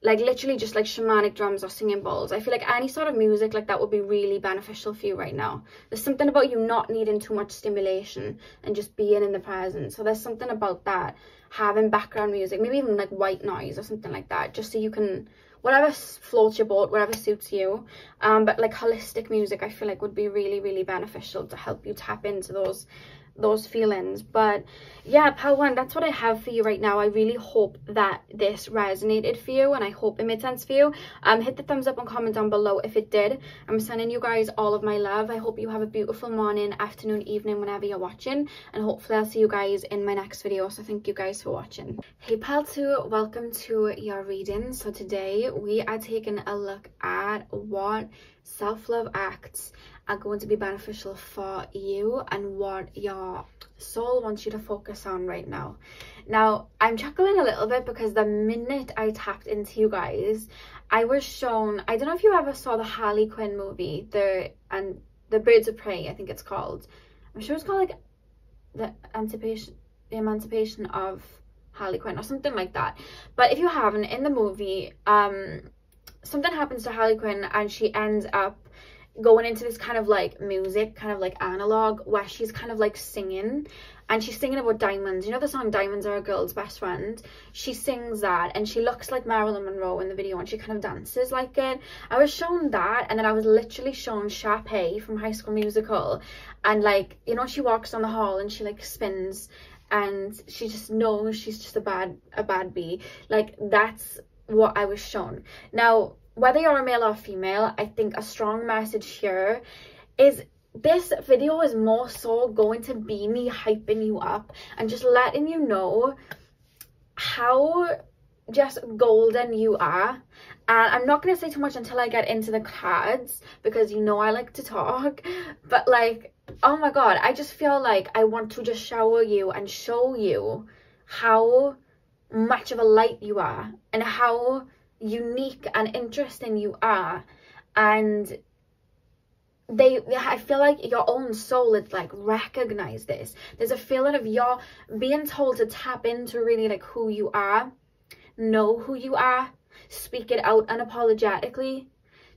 Like literally just like shamanic drums or singing bowls. I feel like any sort of music like that would be really beneficial for you right now. There's something about you not needing too much stimulation and just being in the present. So there's something about that, having background music, maybe even like white noise or something like that, just so you can, whatever floats your boat, whatever suits you. But like holistic music, I feel like would be really beneficial to help you tap into those feelings. But yeah, pile one, that's what I have for you right now. I really hope that this resonated for you, and I hope it made sense for you. Hit the thumbs up and comment down below if it did. I'm sending you guys all of my love. I hope you have a beautiful morning, afternoon, evening, whenever you're watching, and hopefully I'll see you guys in my next video. So thank you guys for watching. Hey pile two, welcome to your reading. So today we are taking a look at what self-love acts are going to be beneficial for you and what your soul wants you to focus on right now. Now, I'm chuckling a little bit because the minute I tapped into you guys, I was shown, I don't know if you ever saw the Harley Quinn movie, the Birds of Prey, I think it's called. I'm sure it's called like the Emancipation of Harley Quinn or something like that. But if you haven't, in the movie, something happens to Harley Quinn and she ends up going into this kind of like music, kind of like analog, where she's kind of like singing, and she's singing about diamonds. You know the song Diamonds Are a Girl's Best Friend? She sings that, and she looks like Marilyn Monroe in the video, and she kind of dances like it. I was shown that, and then I was literally shown Sharpay from High School Musical, and like, you know, she walks down the hall and she like spins, and she just knows she's just a bad bee. Like, that's what I was shown. Now, whether you're a male or female, I think a strong message here is this video is more so going to be me hyping you up and just letting you know how just golden you are. And I'm not going to say too much until I get into the cards, because you know I like to talk, but like, oh my god, I just feel like I want to just shower you and show you how much of a light you are and how unique and interesting you are. And I feel like your own soul is like recognize this. There's a feeling of you're being told to tap into really like who you are, know who you are, speak it out unapologetically,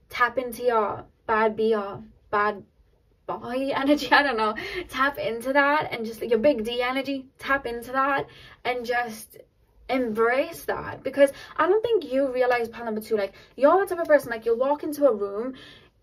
tap into your bad bee or bad boy energy, I don't know, tap into that, and just like your big D energy, tap into that and just embrace that. Because I don't think you realize, pile number two, like you're the type of person, like you'll walk into a room,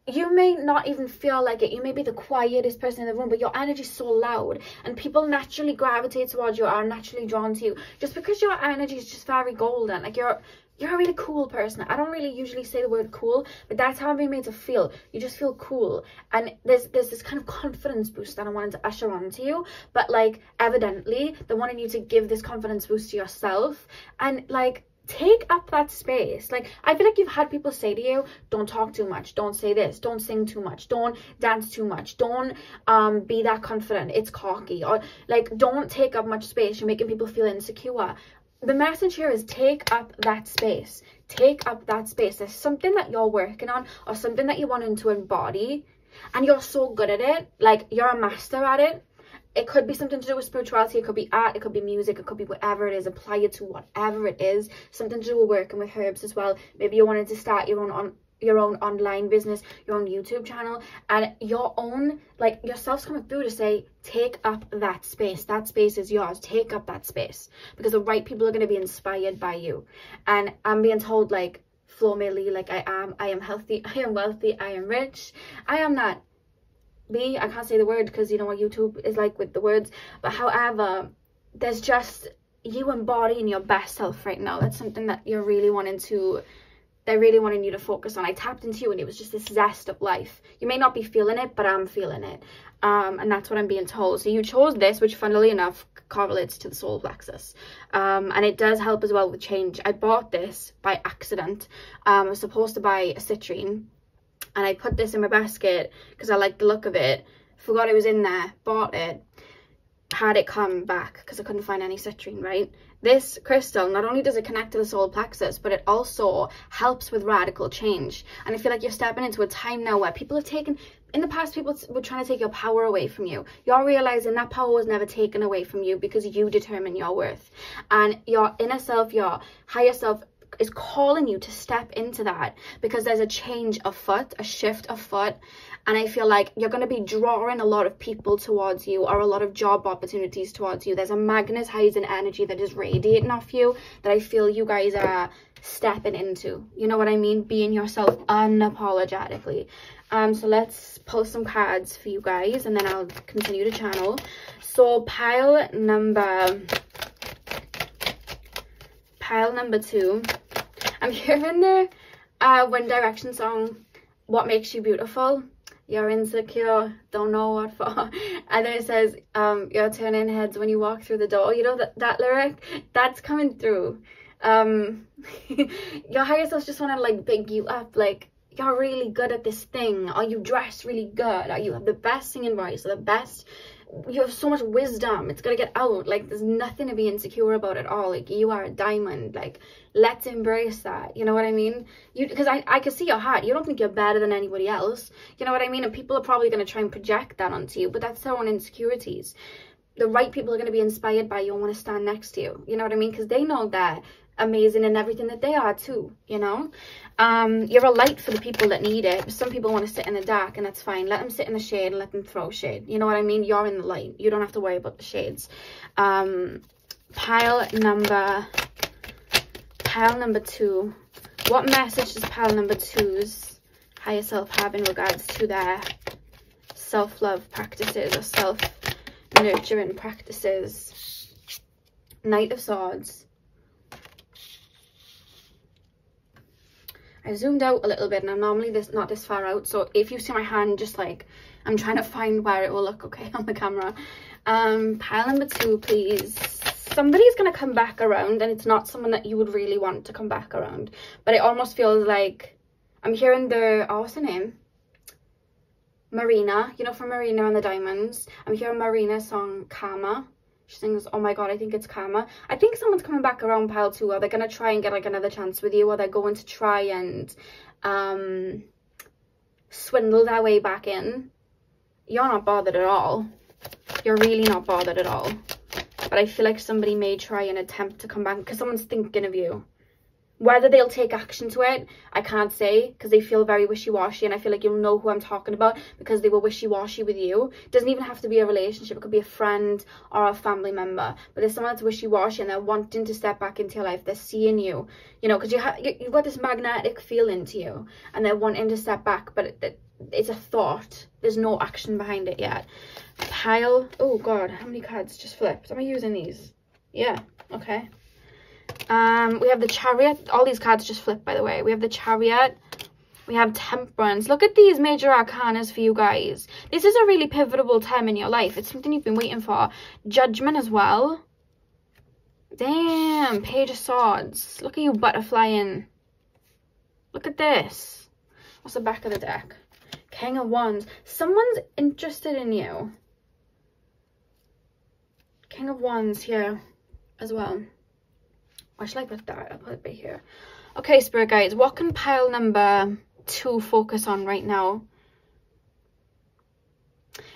you may not even feel like it, you may be the quietest person in the room, but your energy is so loud and people naturally gravitate towards you, are naturally drawn to you, just because your energy is just very golden. Like you're a really cool person. I don't really usually say the word cool, but that's how I'm being made to feel. You just feel cool, and there's this kind of confidence boost that I wanted to usher onto you. But like, evidently they're wanting you to give this confidence boost to yourself, and like, take up that space. Like, I feel like you've had people say to you, don't talk too much, don't say this, don't sing too much, don't dance too much, don't be that confident, it's cocky, or like, don't take up much space, you're making people feel insecure. The message here is take up that space. Take up that space. There's something that you're working on, or something that you want to embody, and you're so good at it. Like, you're a master at it. it could be something to do with spirituality, it could be art, it could be music, it could be whatever it is. Apply it to whatever it is. Something to do with working with herbs as well. Maybe you wanted to start your own online business, your own YouTube channel, and your own, like, yourself's coming through to say, take up that space. That space is yours. Take up that space, because the right people are going to be inspired by you. And I'm being told, like, flow me, like, I am healthy, I am wealthy, I am rich. I am not me. I can't say the word because you know what YouTube is like with the words, but however, there's just you embodying your best self right now. That's something that you're really wanting to, they're really wanting you to focus on. I tapped into you and it was just this zest of life. You may not be feeling it, but I'm feeling it. And that's what I'm being told. So you chose this, which funnily enough correlates to the solar plexus. And it does help as well with change. I bought this by accident. I was supposed to buy a citrine, and I put this in my basket because I like the look of it. Forgot it was in there, bought it, had it come back because I couldn't find any citrine, right? This crystal, not only does it connect to the solar plexus, but it also helps with radical change. And I feel like you're stepping into a time now where people have taken, in the past, people were trying to take your power away from you. You're realizing that power was never taken away from you because you determine your worth. And your inner self, your higher self, is calling you to step into that because there's a change afoot, a shift afoot. And I feel like you're going to be drawing a lot of people towards you, or a lot of job opportunities towards you. There's a magnetizing energy that is radiating off you that I feel you guys are stepping into. You know what I mean? Being yourself unapologetically. So let's pull some cards for you guys and then I'll continue to channel. So pile number 2. I'm hearing the One Direction song, What Makes You Beautiful. You're insecure, don't know what for. And then it says, you're turning heads when you walk through the door. You know that lyric? That's coming through. Your higher self just want to like big you up, like, you're really good at this thing, or you dress really good, or you have the best singing voice, or the best, you have so much wisdom, it's gonna get out. Like, there's nothing to be insecure about at all. Like, you are a diamond. Like, let's embrace that. You know what I mean? Because I can see your heart. You don't think you're better than anybody else. You know what I mean? And people are probably going to try and project that onto you, but that's their own insecurities. The right people are going to be inspired by you and want to stand next to you. You know what I mean? Because they know that amazing and everything that they are too, you know. You're a light for the people that need it. Some people want to sit in the dark, and that's fine. Let them sit in the shade and let them throw shade. You know what I mean? You're in the light. You don't have to worry about the shades. Pile number 2. What message does pile number 2's higher self have in regards to their self-love practices or self-nurturing practices? Knight of Swords. I zoomed out a little bit, and I'm normally not this far out, so if you see my hand, just like, I'm trying to find where it will look okay on the camera. Pile number 2, please. Somebody's going to come back around, and it's not someone that you would really want to come back around, but it almost feels like I'm hearing the, oh, what's her name? Marina, you know, from Marina and the Diamonds. I'm hearing Marina's song Karma. She sings, oh my god, I think it's Karma. I think someone's coming back around pile 2, or they're going to try and get like another chance with you, or they're going to try and swindle their way back in. You're not bothered at all. You're really not bothered at all. But I feel like somebody may try and attempt to come back because someone's thinking of you. Whether they'll take action to it, I can't say, because they feel very wishy-washy, and I feel like you'll know who I'm talking about because they were wishy-washy with you. It doesn't even have to be a relationship. It could be a friend or a family member. But there's someone that's wishy-washy and they're wanting to step back into your life. They're seeing you, you know, because you've got this magnetic feeling to you, and they're wanting to step back, but it's a thought. There's no action behind it yet. Pile, oh god, how many cards just flipped? Am I using these? Yeah, okay. We have the Chariot. All these cards just flipped, by the way. We have the Chariot. We have Temperance. Look at these major arcanas for you guys. This is a really pivotal time in your life. It's something you've been waiting for. Judgment as well. Damn, Page of Swords. Look at you butterflying. Look at this. What's the back of the deck? King of Wands. Someone's interested in you. King of Wands here as well. Where should I put that? I'll put it right here. Okay, Spirit Guides, what can pile number 2 focus on right now?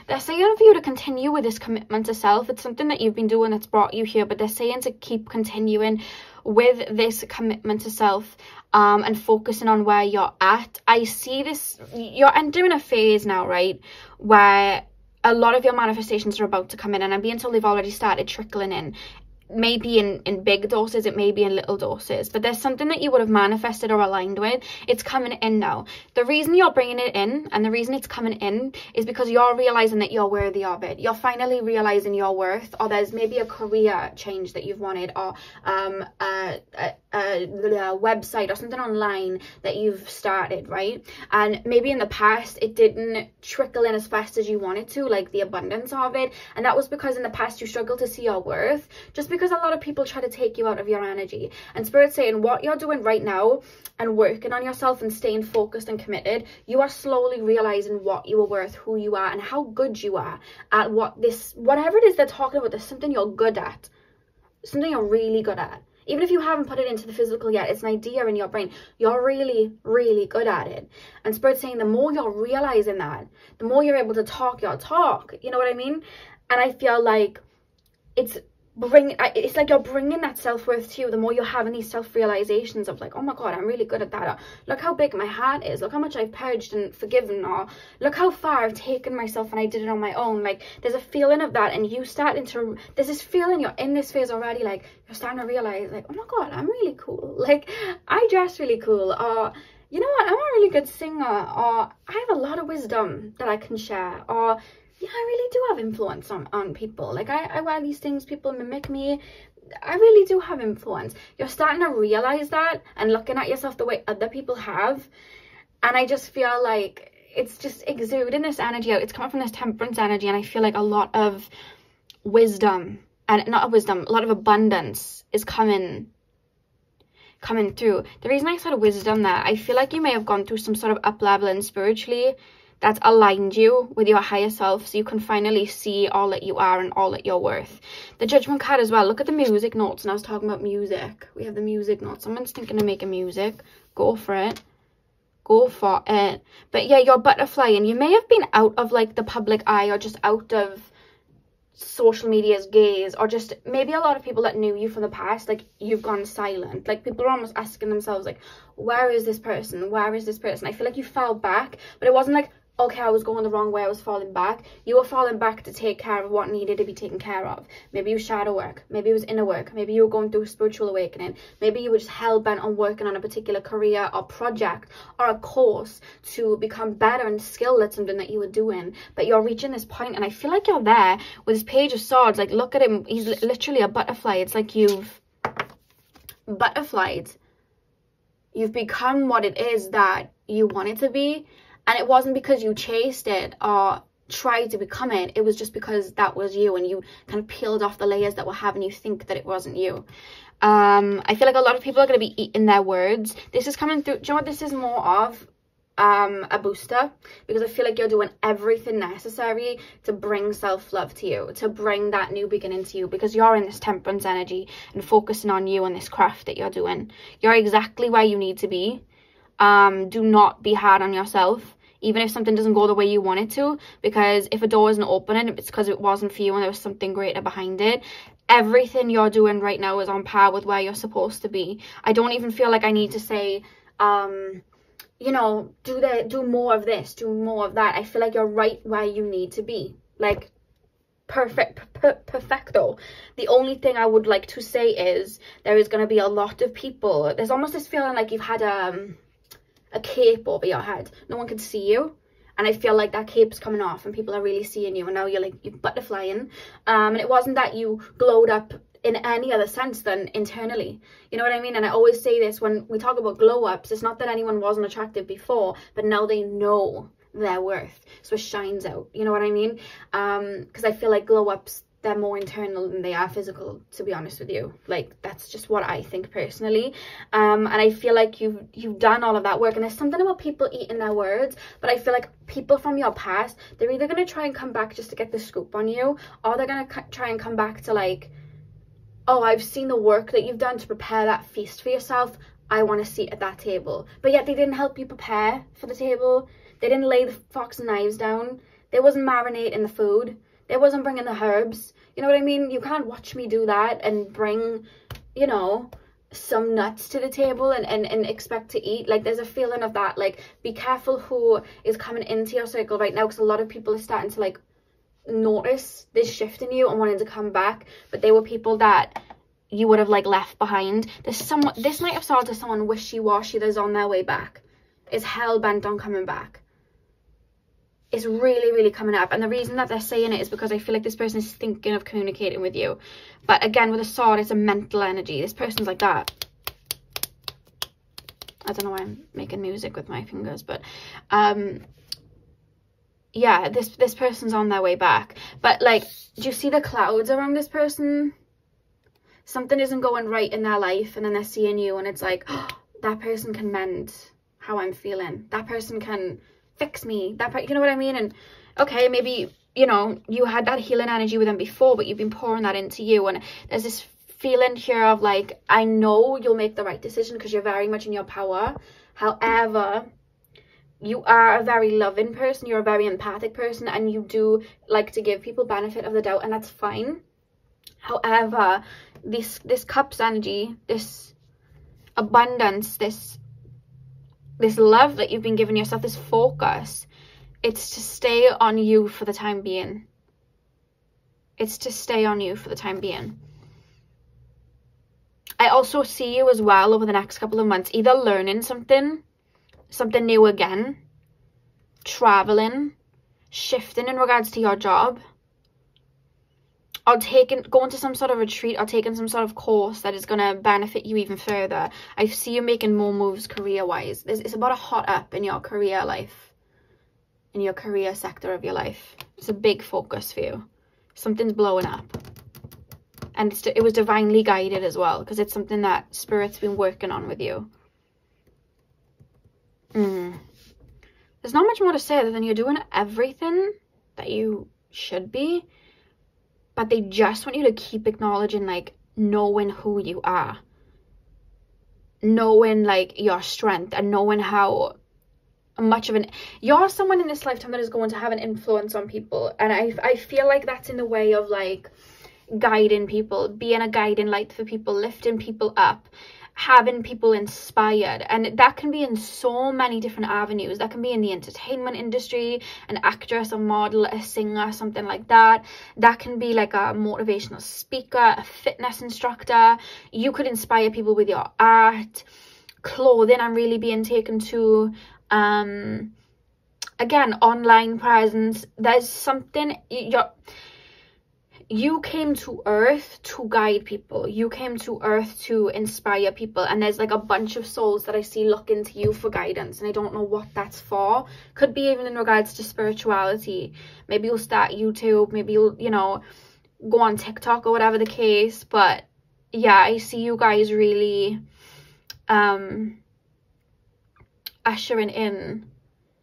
they're saying for you to continue with this commitment to self. It's something that you've been doing that's brought you here, but they're saying to keep continuing with this commitment to self, and focusing on where you're at. I see this, you're entering a phase now, right, where a lot of your manifestations are about to come in, and I'm being told they've already started trickling in. Maybe in big doses, it may be in little doses, but there's something that you would have manifested or aligned with. It's coming in now. The reason you're bringing it in, and the reason it's coming in, is because you're realizing that you're worthy of it. You're finally realizing your worth, or there's maybe a career change that you've wanted, or a website or something online that you've started, right? And maybe in the past it didn't trickle in as fast as you wanted to, like the abundance of it, and that was because in the past you struggled to see your worth, just because a lot of people try to take you out of your energy. And Spirit's saying what you're doing right now and working on yourself and staying focused and committed, you are slowly realizing what you are worth, who you are, and how good you are at whatever it is they're talking about. There's something you're good at, something you're really good at. Even if you haven't put it into the physical yet, it's an idea in your brain. You're really, really good at it. And Spirit's saying the more you're realizing that, the more you're able to talk your talk. You know what I mean? And I feel like it's like you're bringing that self-worth to you. The more you're having these self-realizations of like, oh my God, I'm really good at that. Or, look how big my heart is. Look how much I've purged and forgiven. Or look how far I've taken myself and I did it on my own. Like there's a feeling of that, and you starting to, there's this feeling, you're in this phase already, like you're starting to realize like, oh my God, I'm really cool. Like I dress really cool. Or you know what, I'm a really good singer. Or I have a lot of wisdom that I can share. Or yeah, I really do have influence on people. Like I wear these things, people mimic me. I really do have influence. You're starting to realize that and looking at yourself the way other people have. And I just feel like it's just exuding this energy out. It's coming from this temperance energy, and I feel like a lot of wisdom, and not wisdom, a lot of abundance is coming through. The reason I said wisdom there, I feel like you may have gone through some sort of up leveling spiritually that's aligned you with your higher self, so you can finally see all that you are and all that you're worth. The Judgment card as well. Look at the music notes, and I was talking about music. We have the music notes. Someone's thinking of making music. Go for it. Go for it. But yeah, you're butterflying. You may have been out of like the public eye, or just out of social media's gaze, or just maybe a lot of people that knew you from the past, like you've gone silent. Like people are almost asking themselves like, where is this person? Where is this person? I feel like you fell back, but it wasn't like, okay, I was going the wrong way, I was falling back. You were falling back to take care of what needed to be taken care of. Maybe it was shadow work, maybe it was inner work, maybe you were going through a spiritual awakening, maybe you were just hell-bent on working on a particular career or project or a course to become better and skilled at something that you were doing. But you're reaching this point, and I feel like you're there with this Page of Swords. Like, look at him, he's literally a butterfly. It's like you've butterflied. You've become what it is that you wanted to be. And it wasn't because you chased it or tried to become it. It was just because that was you, and you kind of peeled off the layers that were having you think that it wasn't you. I feel like a lot of people are going to be eating their words. This is coming through. Do you know what this is more of? A booster, because I feel like you're doing everything necessary to bring self-love to you, to bring that new beginning to you, because you're in this temperance energy and focusing on you and this craft that you're doing. You're exactly where you need to be. Do not be hard on yourself, even if something doesn't go the way you want it to, because if a door isn't opening, it's because it wasn't for you and there was something greater behind it. Everything you're doing right now is on par with where you're supposed to be. I don't even feel like I need to say, you know, do more of this, do more of that. I feel like you're right where you need to be. Like, perfecto. The only thing I would like to say is there is going to be a lot of people. There's almost this feeling like you've had a cape over your head. No one can see you, and I feel like that cape's coming off and people are really seeing you, and now you're butterflying. And it wasn't that you glowed up in any other sense than internally, you know what I mean? And I always say this when we talk about glow ups, it's not that anyone wasn't attractive before, but now they know their worth, so it shines out, you know what I mean? Because I feel like glow ups, they're more internal than they are physical, to be honest with you. Like, that's just what I think personally. And I feel like you've done all of that work, and there's something about people eating their words, but I feel like people from your past, they're either going to try and come back just to get the scoop on you, or they're going to try and come back to like, oh, I've seen the work that you've done to prepare that feast for yourself, I want to sit at that table. But yet they didn't help you prepare for the table. They didn't lay the forks and knives down. They wasn't marinating the food. They wasn't bringing the herbs. You know what I mean? You can't watch me do that and bring, you know, some nuts to the table and expect to eat. Like, there's a feeling of that. Like, be careful who is coming into your circle right now, because a lot of people are starting to, like, notice this shift in you and wanting to come back, but they were people that you would have, like, left behind. There's someone, this might have started as someone wishy-washy that's on their way back, is hell-bent on coming back. It's really, really coming up. And the reason that they're saying it is because I feel like this person is thinking of communicating with you. But again, with a sword, it's a mental energy. This person's like that. I don't know why I'm making music with my fingers, but yeah, this person's on their way back. But, like, do you see the clouds around this person? Something isn't going right in their life, and then they're seeing you, and it's like, oh, that person can mend how I'm feeling. That person can fix me. You know what I mean? And okay, maybe, you know, you had that healing energy with them before, but you've been pouring that into you, and there's this feeling here of, like, I know you'll make the right decision because you're very much in your power. However, you are a very loving person, you're a very empathic person, and you do like to give people benefit of the doubt, and that's fine. However, this cups energy, this abundance, this love that you've been giving yourself, this focus, it's to stay on you for the time being. It's to stay on you for the time being. I also see you as well over the next couple of months either learning something new again, traveling, shifting in regards to your job, or going to some sort of retreat, or taking some sort of course that is going to benefit you even further. I see you making more moves career-wise. It's about a hot up in your career life, in your career sector of your life. It's a big focus for you. Something's blowing up. And it was divinely guided as well, because it's something that Spirit's been working on with you. There's not much more to say other than you're doing everything that you should be, but they just want you to keep acknowledging, like, knowing who you are, knowing, like, your strength, and knowing how much of you're someone in this lifetime that is going to have an influence on people. And I feel like that's in the way of, like, guiding people, being a guiding light for people, lifting people up, having people inspired. And that can be in so many different avenues. That can be in the entertainment industry, an actress, a model, a singer, something like that. That can be like a motivational speaker, a fitness instructor. You could inspire people with your art, clothing. I'm really being taken to, again, online presence. There's something, you came to earth to guide people. You came to earth to inspire people. And there's, like, a bunch of souls that I see looking to you for guidance. And I don't know what that's for. Could be even in regards to spirituality. Maybe you'll start YouTube. Maybe you'll, you know, go on TikTok or whatever the case. But yeah, I see you guys really ushering in.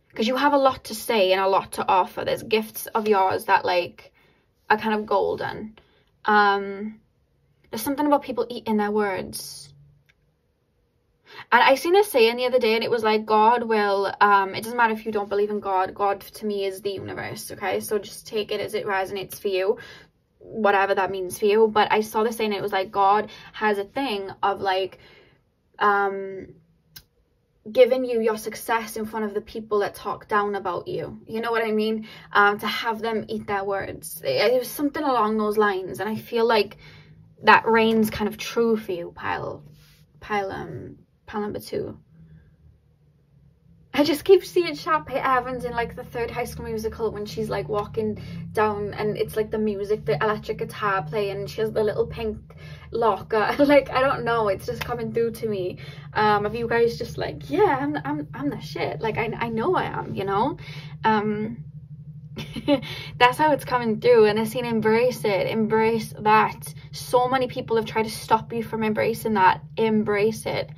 Because you have a lot to say and a lot to offer. There's gifts of yours that, like, are kind of golden. There's something about people eating their words. And I seen a saying the other day, and it was like, God will, it doesn't matter if you don't believe in God. God to me is the universe, okay? So just take it as it resonates for you, whatever that means for you. But I saw this saying, and it was like, God has a thing of, like, giving you your success in front of the people that talk down about you. You know what I mean? To have them eat their words. It was something along those lines, and I feel like that reigns kind of true for you, pile number 2. I just keep seeing Sharpay Evans in, like, the 3rd High School Musical when she's, like, walking down, and it's, like, the music, the electric guitar playing, and she has the little pink locker. Like, I don't know, it's just coming through to me. Of you guys just like, yeah, I'm the shit. Like, I know I am, you know? That's how it's coming through. And they're saying, embrace it, embrace that. So many people have tried to stop you from embracing that. Embrace it.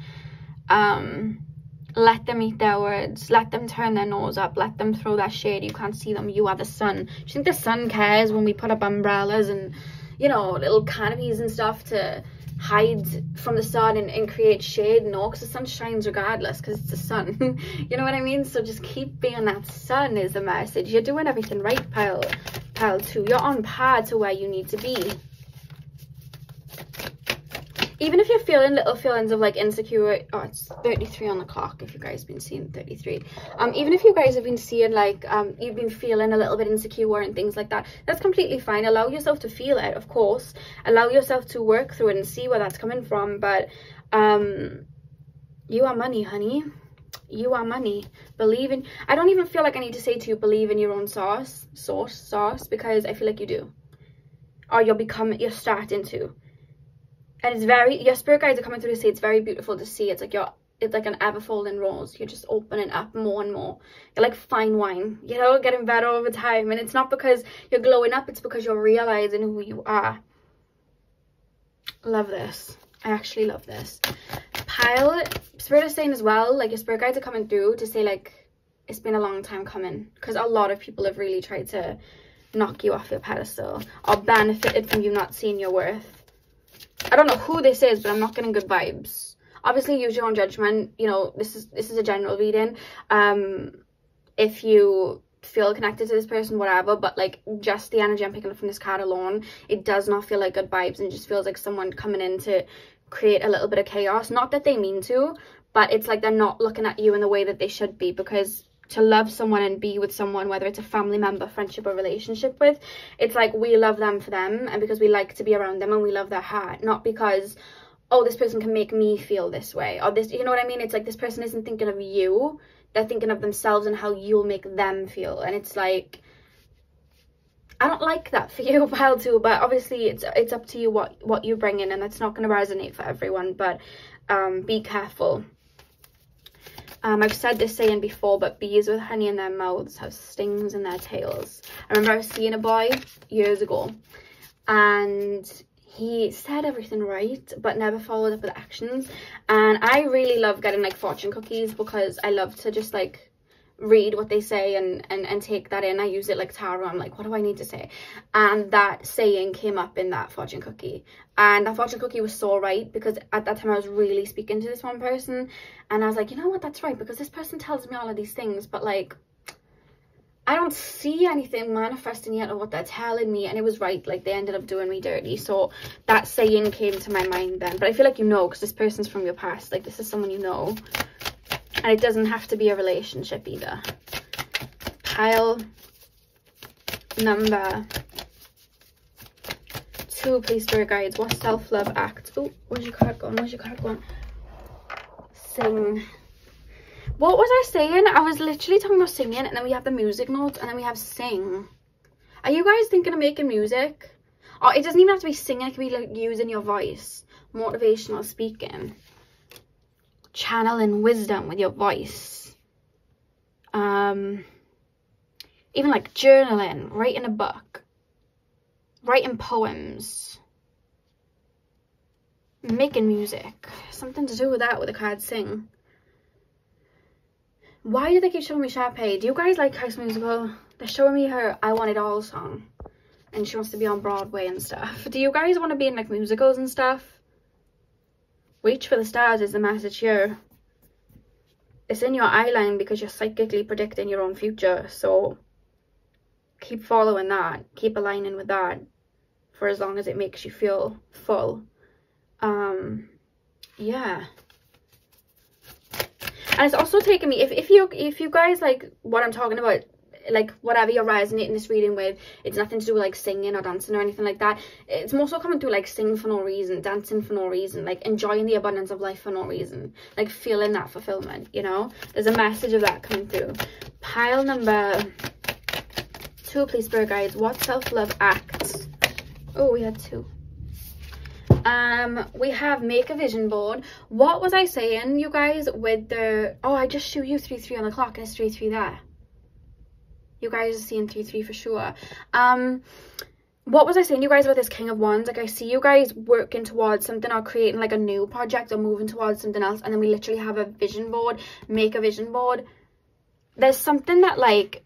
Let them eat their words. Let them turn their nose up. Let them throw that shade. You can't see them. You are the sun. Do you think the sun cares when we put up umbrellas and, you know, little canopies and stuff to hide from the sun and create shade. No, because the sun shines regardless, because it's the sun. You know what I mean? So just keep being that sun is the message. You're doing everything right, pile 2. You're on par to where you need to be. Even if you're feeling little feelings of like insecure, oh, it's 33 on the clock if you guys have been seeing 33. Even if you guys have been seeing like you've been feeling a little bit insecure and things like that, that's completely fine. Allow yourself to feel it, of course. Allow yourself to work through it and see where that's coming from. But you are money, honey. You are money. Believe in, I don't even feel like I need to say to you, believe in your own source, because I feel like you do, or you're starting to. And it's very, your spirit guides are coming through to say it's very beautiful to see. It's like an ever-folding rose. You're just opening up more and more. You're like fine wine, you know, getting better over time. And it's not because you're glowing up, it's because you're realizing who you are. Love this. I actually love this. Pile, spirit is saying as well, like your spirit guides are coming through to say like, it's been a long time coming. Because a lot of people have really tried to knock you off your pedestal or benefited from you not seeing your worth. I don't know who this is, but I'm not getting good vibes. Obviously, use your own judgment. You know, this is a general reading. If you feel connected to this person, whatever, but like just the energy I'm picking up from this card alone, it does not feel like good vibes, and just feels like someone coming in to create a little bit of chaos. Not that they mean to, but it's like they're not looking at you in the way that they should be, because to love someone and be with someone, whether it's a family member, friendship, or relationship with, it's like we love them for them, and because we like to be around them and we love their heart, not because, oh, this person can make me feel this way, or this, you know what I mean? It's like this person isn't thinking of you, they're thinking of themselves and how you'll make them feel. And it's like, I don't like that for you, pile 2, but obviously it's up to you what you bring in, and that's not going to resonate for everyone. But be careful. I've said this saying before, but bees with honey in their mouths have stings in their tails. I remember I was seeing a boy years ago, and he said everything right, but never followed up with actions. And I really love getting like fortune cookies, because I love to just like read what they say and take that in. I use it like tarot. I'm like, what do I need to say? And that saying came up in that fortune cookie, and that fortune cookie was so right, because at that time I was really speaking to this one person, and I was like, you know what, that's right, because this person tells me all of these things, but like I don't see anything manifesting yet of what they're telling me. And it was right, like they ended up doing me dirty. So that saying came to my mind then. But I feel like you know, because this person's from your past, like this is someone you know. And it doesn't have to be a relationship either. Pile number 2, please, spirit guides. What self-love act? Oh, where's your card going? Where's your card going? Sing. What was I saying? I was literally talking about singing, and then we have the music notes, and then we have sing. Are you guys thinking of making music? Or it doesn't even have to be singing. It can be like using your voice. Motivational speaking. Channeling wisdom with your voice. Even like journaling, writing a book, writing poems, making music, something to do with that, with the card sing. Why do they keep showing me Sharpay? Do you guys like High School Musical? They're showing me her I Want It All song, and she wants to be on Broadway and stuff. Do you guys want to be in like musicals and stuff? Reach for the stars is the message here. It's in your eye line because you're psychically predicting your own future. So keep following that. Keep aligning with that for as long as it makes you feel full. Yeah. And it's also taken me, if you guys like what I'm talking about, like whatever you're resonating this reading with, it's nothing to do with like singing or dancing or anything like that. It's more so coming through like sing for no reason, dancing for no reason, like enjoying the abundance of life for no reason, like feeling that fulfillment, you know. There's a message of that coming through. Pile number 2, please, spirit guides. What self-love acts? Oh, we had 2. We have make a vision board. What was I saying, you guys, with the, oh, I just shoot you 3-3 on the clock, and it's 3-3 there. You guys are seeing 3-3 for sure. What was I saying, you guys, about this King of Wands? Like, I see you guys working towards something, or creating like a new project, or moving towards something else, and then we literally have a vision board. Make a vision board. There's something that, like,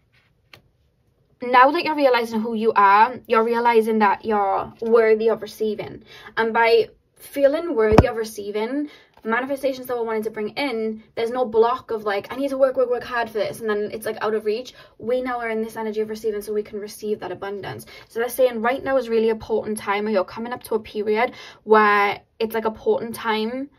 now that you're realizing who you are, you're realizing that you're worthy of receiving. And by feeling worthy of receiving manifestations that we're wanting to bring in. There's no block of like, I need to work hard for this, and then it's like out of reach. We now are in this energy of receiving, so we can receive that abundance. So they're saying right now is really important time, or you're coming up to a period where it's like a important time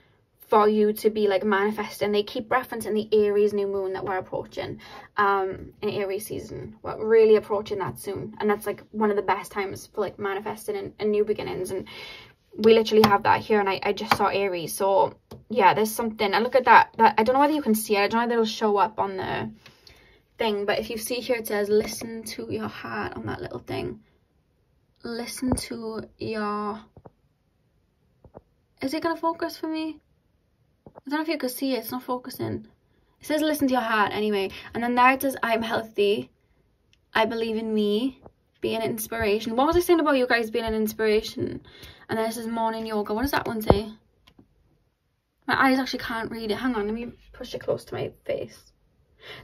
for you to be like manifesting. They keep referencing the Aries new moon that we're approaching, in Aries season. We're really approaching that soon, and that's like one of the best times for like manifesting and new beginnings. And we literally have that here, and I just saw Aries. So yeah, there's something. And look at that I don't know whether you can see it, I don't know whether it'll show up on the thing, but if you see here, it says listen to your heart on that little thing. Listen to your, is it gonna focus for me? I don't know if you can see it, it's not focusing. It says listen to your heart anyway. And then there it says I'm healthy, I believe in me, be an inspiration. What was I saying about you guys being an inspiration? And then it says morning yoga. What does that one say? My eyes actually can't read it. Hang on, let me push it close to my face.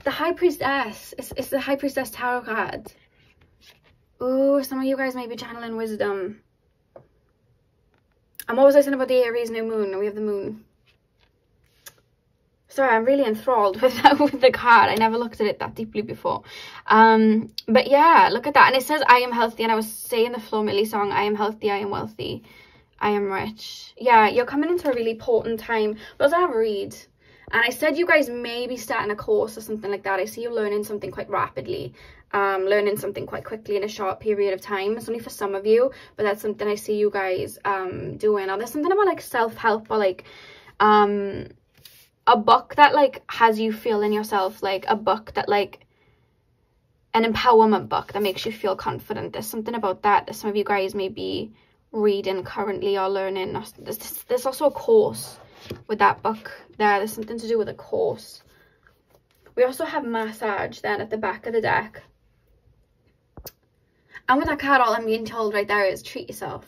The High Priestess. It's the High Priestess tarot card. Oh, some of you guys may be channeling wisdom. And what was I saying about the Aries new moon? We have the moon. Sorry, I'm really enthralled with that, with the card. I never looked at it that deeply before. But yeah, look at that. And it says I am healthy, and I was saying the Flo Milli song, I am healthy, I am wealthy, I am rich. Yeah, you're coming into a really important time. But also I have a read, and I said you guys may be starting a course or something like that. I see you learning something quite rapidly, learning something quite quickly in a short period of time. It's only for some of you, but that's something I see you guys doing. Or there's something about like self-help, or like a book that like has you feeling yourself, like a book that like an empowerment book that makes you feel confident. There's something about that some of you guys may be reading currently or learning. There's also a course with that book there. There's something to do with a course. We also have massage then at the back of the deck, and with that card all I'm being told right there is treat yourself.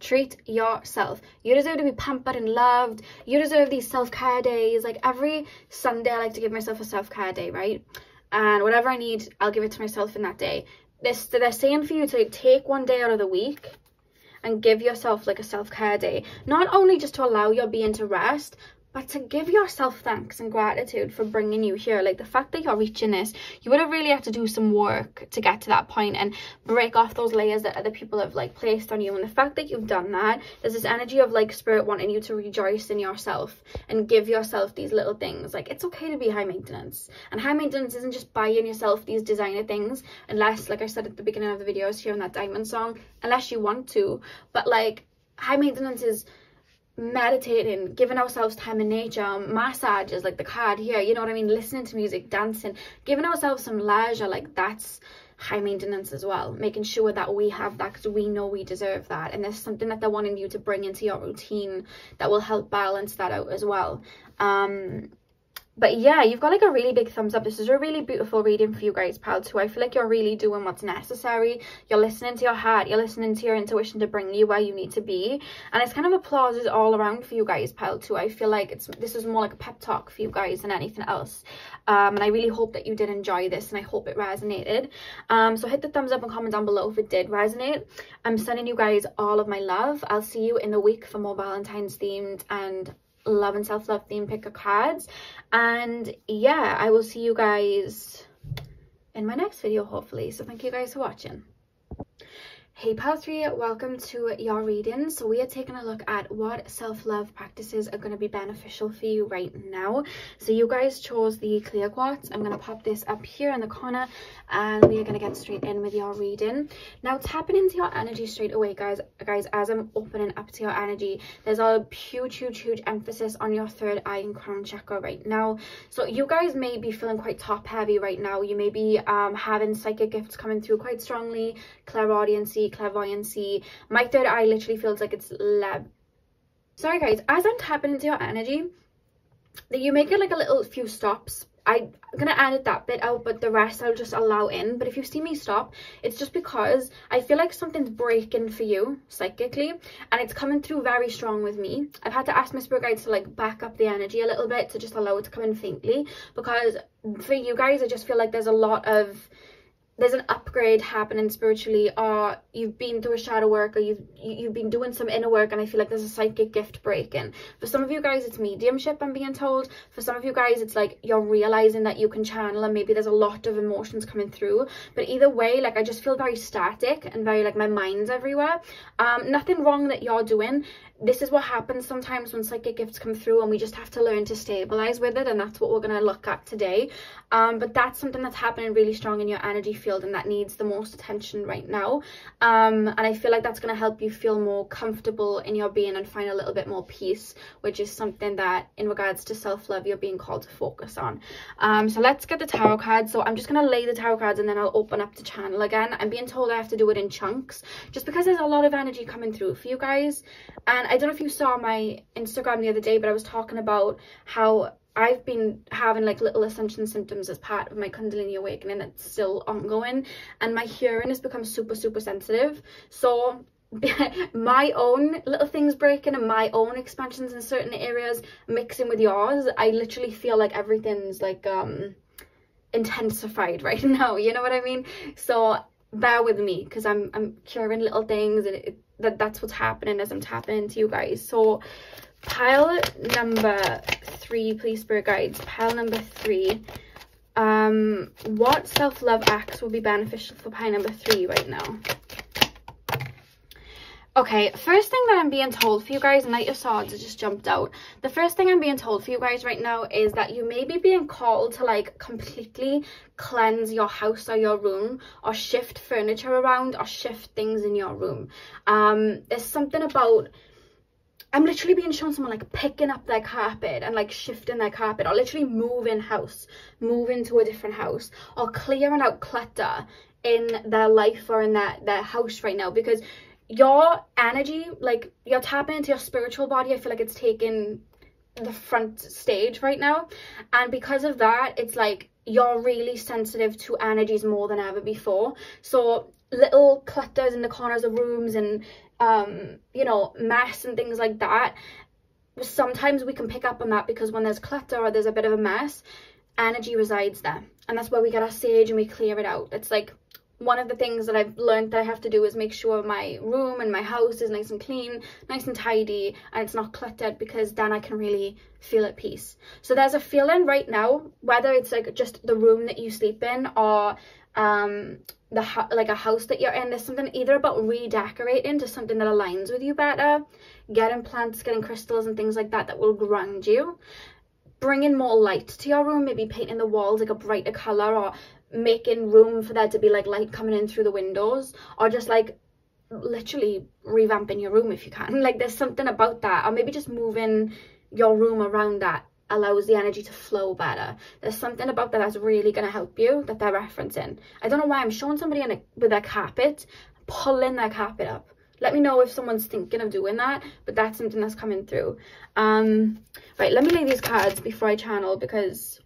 Treat yourself. You deserve to be pampered and loved. You deserve these self-care days. Like every Sunday I like to give myself a self-care day, right? And whatever I need, I'll give it to myself in that day. They're saying for you to take one day out of the week and give yourself like a self-care day. Not only just to allow your being to rest, but to give yourself thanks and gratitude for bringing you here. Like the fact that you're reaching this, you would have really had to do some work to get to that point and break off those layers that other people have like placed on you. And the fact that you've done that, there's this energy of like spirit wanting you to rejoice in yourself and give yourself these little things. Like it's okay to be high maintenance, and high maintenance isn't just buying yourself these designer things, unless, like I said at the beginning of the videos here in that diamond song, unless you want to. But like high maintenance is meditating, giving ourselves time in nature, massages like the card here, you know what I mean, listening to music, dancing, giving ourselves some leisure. Like that's high maintenance as well, making sure that we have that because we know we deserve that. And there's something that they're wanting you to bring into your routine that will help balance that out as well. But yeah, you've got like a really big thumbs up. This is a really beautiful reading for you guys, pal, too. I feel like you're really doing what's necessary. You're listening to your heart. You're listening to your intuition to bring you where you need to be. And it's kind of applauses all around for you guys, pal, too. I feel like this is more like a pep talk for you guys than anything else. And I really hope that you did enjoy this, and I hope it resonated. So hit the thumbs up and comment down below if it did resonate. I'm sending you guys all of my love. I'll see you in the week for more Valentine's themed and love and self-love themed pick of cards. And yeah, I will see you guys in my next video hopefully. So thank you guys for watching. Hey pal 3, welcome to your reading. So we are taking a look at what self-love practices are going to be beneficial for you right now. So you guys chose the clear quartz. I'm going to pop this up here in the corner, and we are going to get straight in with your reading. Now tapping into your energy straight away, guys, as I'm opening up to your energy, there's a huge emphasis on your third eye and crown chakra right now. So you guys may be feeling quite top heavy right now. You may be having psychic gifts coming through quite strongly, clairaudiency, clairvoyancy. My third eye literally feels like it's sorry guys, as I'm tapping into your energy, that you make it like a little few stops. I'm gonna edit that bit out, but the rest I'll just allow in. But if you see me stop, it's just because I feel like something's breaking for you psychically, and it's coming through very strong with me. I've had to ask my spirit guides to like back up the energy a little bit to just allow it to come in faintly, because for you guys I just feel like there's a lot of there's an upgrade happening spiritually, or you've been through a shadow work, or you've been doing some inner work, and I feel like there's a psychic gift breaking. For some of you guys, it's mediumship, I'm being told. For some of you guys, it's like you're realizing that you can channel, and maybe there's a lot of emotions coming through. But either way, like, I just feel very static and very like my mind's everywhere. Nothing wrong that you're doing. This is what happens sometimes when psychic gifts come through, and we just have to learn to stabilize with it, and that's what we're going to look at today. But that's something that's happening really strong in your energy field, and that needs the most attention right now. And I feel like that's going to help you feel more comfortable in your being and find a little bit more peace, which is something that in regards to self-love you're being called to focus on. So let's get the tarot cards. So I'm just going to lay the tarot cards, and then I'll open up the channel again. I'm being told I have to do it in chunks just because there's a lot of energy coming through for you guys. And I don't know if you saw my Instagram the other day, but I was talking about how I've been having like little ascension symptoms as part of my Kundalini awakening. It's still ongoing, and my hearing has become super sensitive. So my own little things breaking and my own expansions in certain areas mixing with yours, I literally feel like everything's like intensified right now, you know what I mean? So bear with me, because I'm hearing little things, and that's what's happening as I'm tapping into you guys. So pile number 3, please, spirit guides. Pile number 3. What self-love acts will be beneficial for pile number 3 right now? Okay, first thing that I'm being told for you guys, Knight of Swords has just jumped out. The first thing I'm being told for you guys right now is that you may be being called to like completely cleanse your house or your room, or shift furniture around, or shift things in your room. There's something about, I'm literally being shown someone like picking up their carpet and like shifting their carpet, or literally moving to a different house, or clearing out clutter in their life or in their house right now, because your energy, like, you're tapping into your spiritual body. I feel like it's taking the front stage right now, and because of that, it's like you're really sensitive to energies more than ever before. So little clutters in the corners of rooms, and you know, mess and things like that, sometimes we can pick up on that, because when there's clutter or there's a bit of a mess, energy resides there, and that's where we get our sage and we clear it out. It's like one of the things that I've learned that I have to do is make sure my room and my house is nice and clean, nice and tidy, and it's not cluttered, because then I can really feel at peace. So there's a feeling right now, whether it's like just the room that you sleep in, or like a house that you're in, there's something either about redecorating to something that aligns with you better, getting plants, getting crystals and things like that will ground you, bringing more light to your room, maybe painting the walls like a brighter color, or making room for there to be like light coming in through the windows, or just like literally revamping your room if you can. Like, there's something about that, or maybe just moving your room around that allows the energy to flow better. There's something about that that's really going to help you, that they're referencing. I don't know why I'm showing somebody with their carpet, pulling their carpet up. Let me know if someone's thinking of doing that, but that's something that's coming through. Right, let me lay these cards before I channel, because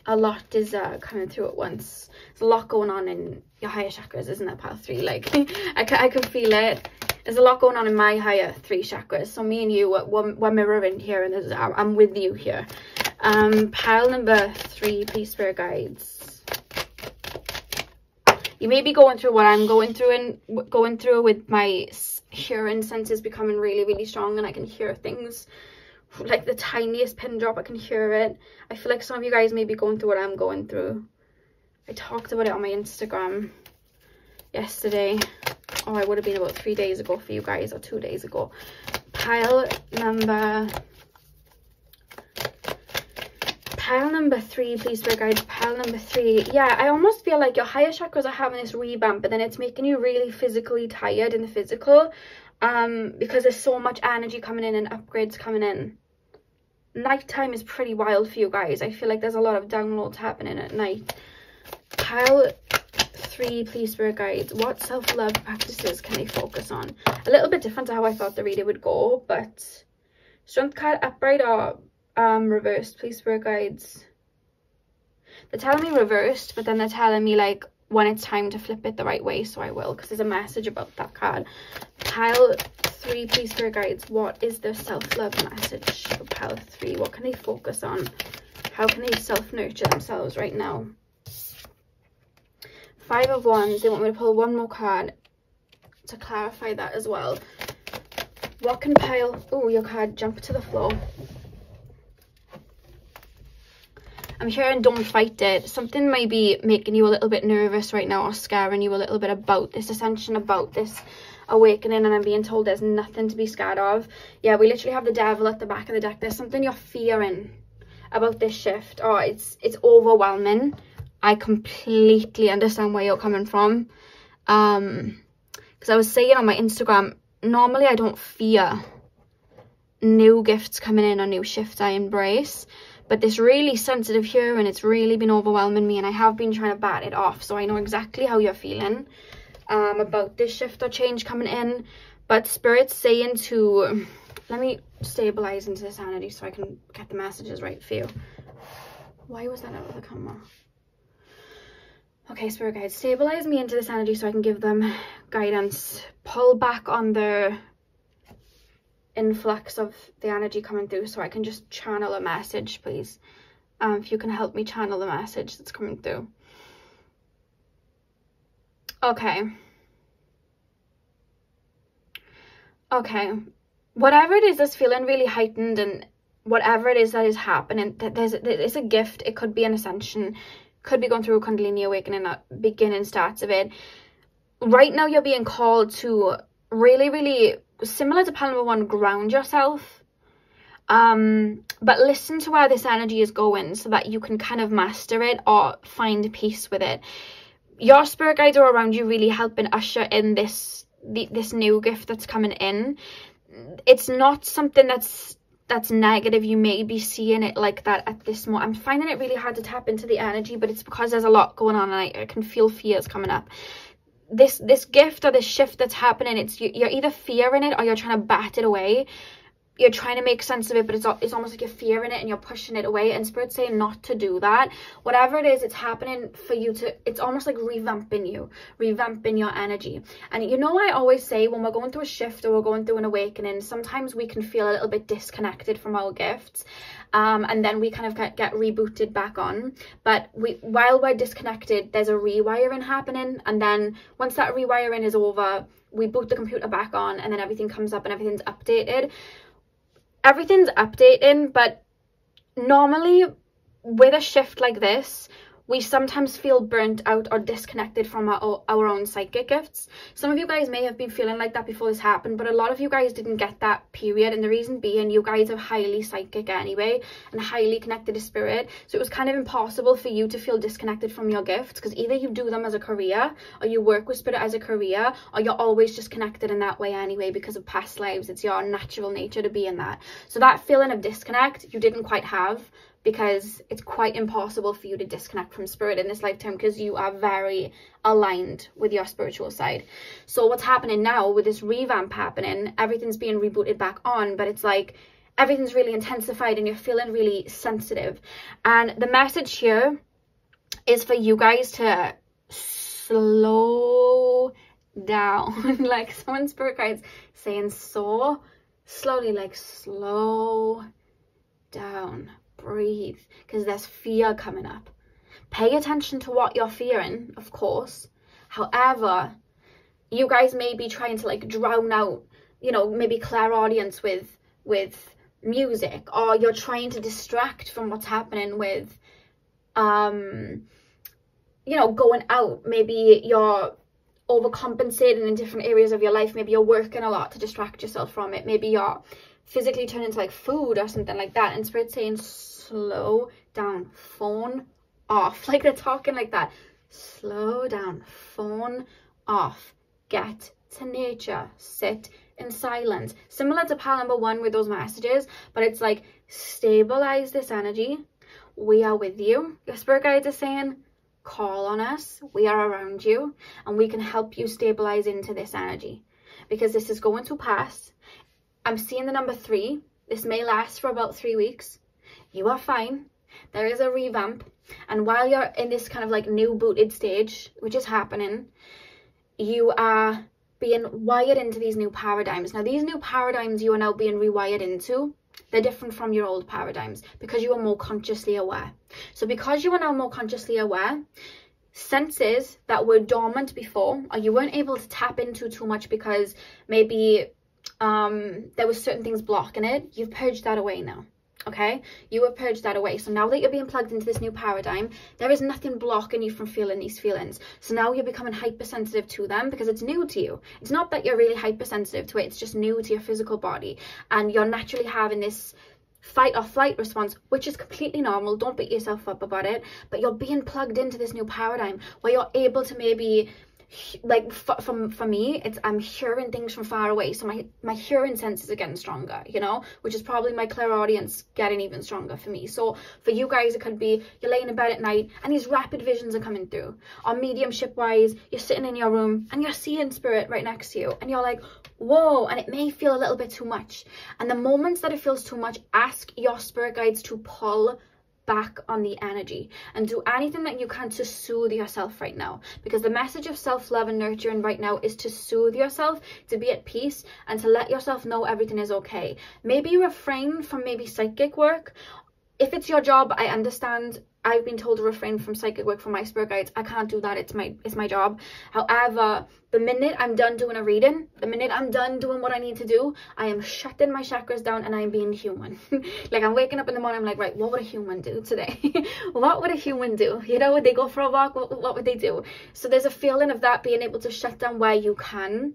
a lot is coming through at once. There's a lot going on in your higher chakras, isn't it, pile 3? Like, I can feel it. There's a lot going on in my higher 3 chakras. So me and you, we're mirroring here, and I'm with you here. Pile number 3, please, spirit guides. You may be going through what I'm going through with my hearing senses becoming really strong, and I can hear things like the tiniest pin drop. I can hear it. I feel like some of you guys may be going through what I'm going through. I talked about it on my Instagram yesterday, or it would have been about 3 days ago for you guys, or 2 days ago. Pile number 3, please, spirit guides. Pile number 3. Yeah, I almost feel like your higher chakras are having this revamp, but then it's making you really physically tired in the physical, because there's so much energy coming in and upgrades coming in. Nighttime is pretty wild for you guys. I feel like there's a lot of downloads happening at night. Pile 3, please, spirit guides. What self-love practices can they focus on? A little bit different to how I thought the reading would go, but strength card upright or reversed, please, spirit guides. They're telling me reversed, but then they're telling me like when it's time to flip it the right way, so I will, because there's a message about that card. Pile 3, please, spirit guides. What is the self-love message for pile 3? What can they focus on? How can they self-nurture themselves right now? Five of Wands. They want me to pull one more card to clarify that as well. What can pile... Oh, your card jumped to the floor. I'm hearing don't fight it. Something may be making you a little bit nervous right now, or scaring you a little bit about this ascension, about this awakening, and I'm being told there's nothing to be scared of. Yeah, we literally have the Devil at the back of the deck. There's something you're fearing about this shift. Oh, it's overwhelming. I completely understand where you're coming from. Because I was saying on my Instagram, normally I don't fear new gifts coming in or new shifts. I embrace. But this really sensitive here, and it's really been overwhelming me, and I have been trying to bat it off. So I know exactly how you're feeling about this shift or change coming in. But Spirit's saying to... Let me stabilize into this energy so I can get the messages right for you. Why was that out of the camera? Okay, Spirit guides, stabilize me into this energy so I can give them guidance. Pull back on the influx of the energy coming through so I can just channel a message, please. If you can help me channel the message that's coming through. Okay. Okay. Whatever it is that's feeling really heightened, and whatever it is that is happening, there's a gift. It could be an ascension. Could be going through a Kundalini awakening, beginning starts of it. Right now you're being called to really, really, similar to pile number one, ground yourself. But listen to where this energy is going so that you can kind of master it or find peace with it. Your spirit guides are around you, really helping usher in this new gift that's coming in. It's not something that's negative. You may be seeing it like that at this moment. I'm finding it really hard to tap into the energy, but it's because there's a lot going on, and I can feel fears coming up. This gift or this shift that's happening, you're either fearing it or you're trying to bat it away. You're trying to make sense of it, but it's almost like you're fearing it and you're pushing it away. And Spirit's saying not to do that. Whatever it is, it's happening for you to, it's almost like revamping your energy. And you know, I always say when we're going through a shift or we're going through an awakening, sometimes we can feel a little bit disconnected from our gifts. And then we kind of get rebooted back on. But while we're disconnected, there's a rewiring happening. And then once that rewiring is over, we boot the computer back on, and then everything comes up and everything's updated. Everything's updating, but normally with a shift like this, we sometimes feel burnt out or disconnected from our own psychic gifts. Some of you guys may have been feeling like that before this happened, but a lot of you guys didn't get that period. And the reason being, you guys are highly psychic anyway and highly connected to spirit. So it was kind of impossible for you to feel disconnected from your gifts, because either you do them as a career, or you work with spirit as a career, or you're always just connected in that way anyway because of past lives. It's your natural nature to be in that. So that feeling of disconnect you didn't quite have, because it's quite impossible for you to disconnect from spirit in this lifetime, because you are very aligned with your spiritual side. So what's happening now with this revamp happening, everything's being rebooted back on, but it's like everything's really intensified and you're feeling really sensitive. And the message here is for you guys to slow down. Like someone's spirit guides saying so slowly, like slow down. Breathe, because there's fear coming up. Pay attention to what you're fearing, of course. However, you guys may be trying to like drown out, you know, maybe clairaudience with music, or you're trying to distract from what's happening with you know, going out. Maybe you're overcompensating in different areas of your life. Maybe you're working a lot to distract yourself from it. Maybe you're physically turning to like food or something like that, and Spirit's saying slow down, phone off. Like they're talking like that. Slow down, phone off, get to nature, sit in silence. Similar to pile number one with those messages, but it's like stabilize this energy. We are with you. Your spirit guides are saying call on us. We are around you, and we can help you stabilize into this energy, because this is going to pass. I'm seeing the number 3. This may last for about 3 weeks. You are fine. There is a revamp. And while you're in this kind of like new booted stage, which is happening, you are being wired into these new paradigms. Now, these new paradigms you are now being rewired into, they're different from your old paradigms because you are more consciously aware. So because you are now more consciously aware, senses that were dormant before, or you weren't able to tap into too much because maybe there was certain things blocking it, you've purged that away now. Okay, you have purged that away. So now that you're being plugged into this new paradigm, there is nothing blocking you from feeling these feelings. So now you're becoming hypersensitive to them because it's new to you. It's not that you're really hypersensitive to it, it's just new to your physical body, and you're naturally having this fight or flight response, which is completely normal. Don't beat yourself up about it, but you're being plugged into this new paradigm where you're able to maybe, like for me, it's I'm hearing things from far away, so my hearing senses are getting stronger, you know, which is probably my clairaudience getting even stronger for me. So for you guys, it could be you're laying in bed at night and these rapid visions are coming through, or mediumship wise, you're sitting in your room and you're seeing spirit right next to you and you're like, whoa, and it may feel a little bit too much. And the moments that it feels too much, ask your spirit guides to pull back on the energy and do anything that you can to soothe yourself right now, because the message of self-love and nurturing right now is to soothe yourself, to be at peace, and to let yourself know everything is okay. Maybe refrain from maybe psychic work. If it's your job, I understand. I've been told to refrain from psychic work from my spirit guides. I can't do that. It's my job. However, the minute I'm done doing a reading, the minute I'm done doing what I need to do, I am shutting my chakras down and I'm being human. Like, I'm waking up in the morning, I'm like, right, what would a human do today? What would a human do? You know, would they go for a walk? What would they do? So there's a feeling of that, being able to shut down where you can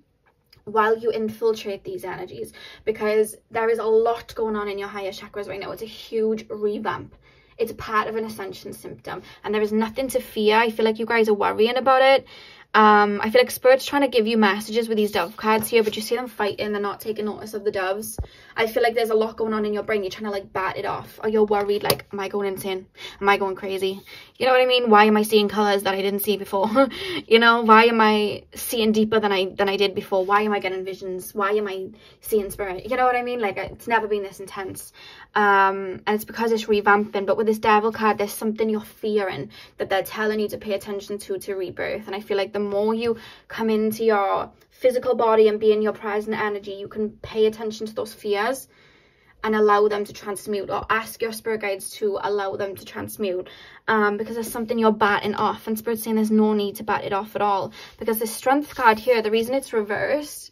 while you infiltrate these energies, because there is a lot going on in your higher chakras right now. It's a huge revamp. It's part of an ascension symptom, and there is nothing to fear. I feel like you guys are worrying about it. I feel like Spirit's trying to give you messages with these dove cards here, but you see them fighting. They're not taking notice of the doves. I feel like there's a lot going on in your brain. You're trying to like bat it off, or you're worried like, am I going insane? Am I going crazy? You know what I mean? Why am I seeing colors that I didn't see before? You know, why am I seeing deeper than I did before? Why am I getting visions? Why am I seeing spirit? You know what I mean? Like, it's never been this intense. And it's because it's revamping. But with this devil card, there's something you're fearing that they're telling you to pay attention to rebirth. And I feel like the more you come into your physical body and be in your present energy, you can pay attention to those fears and allow them to transmute, or ask your spirit guides to allow them to transmute, because there's something you're batting off, and Spirit's saying there's no need to bat it off at all. Because the strength card here, the reason it's reversed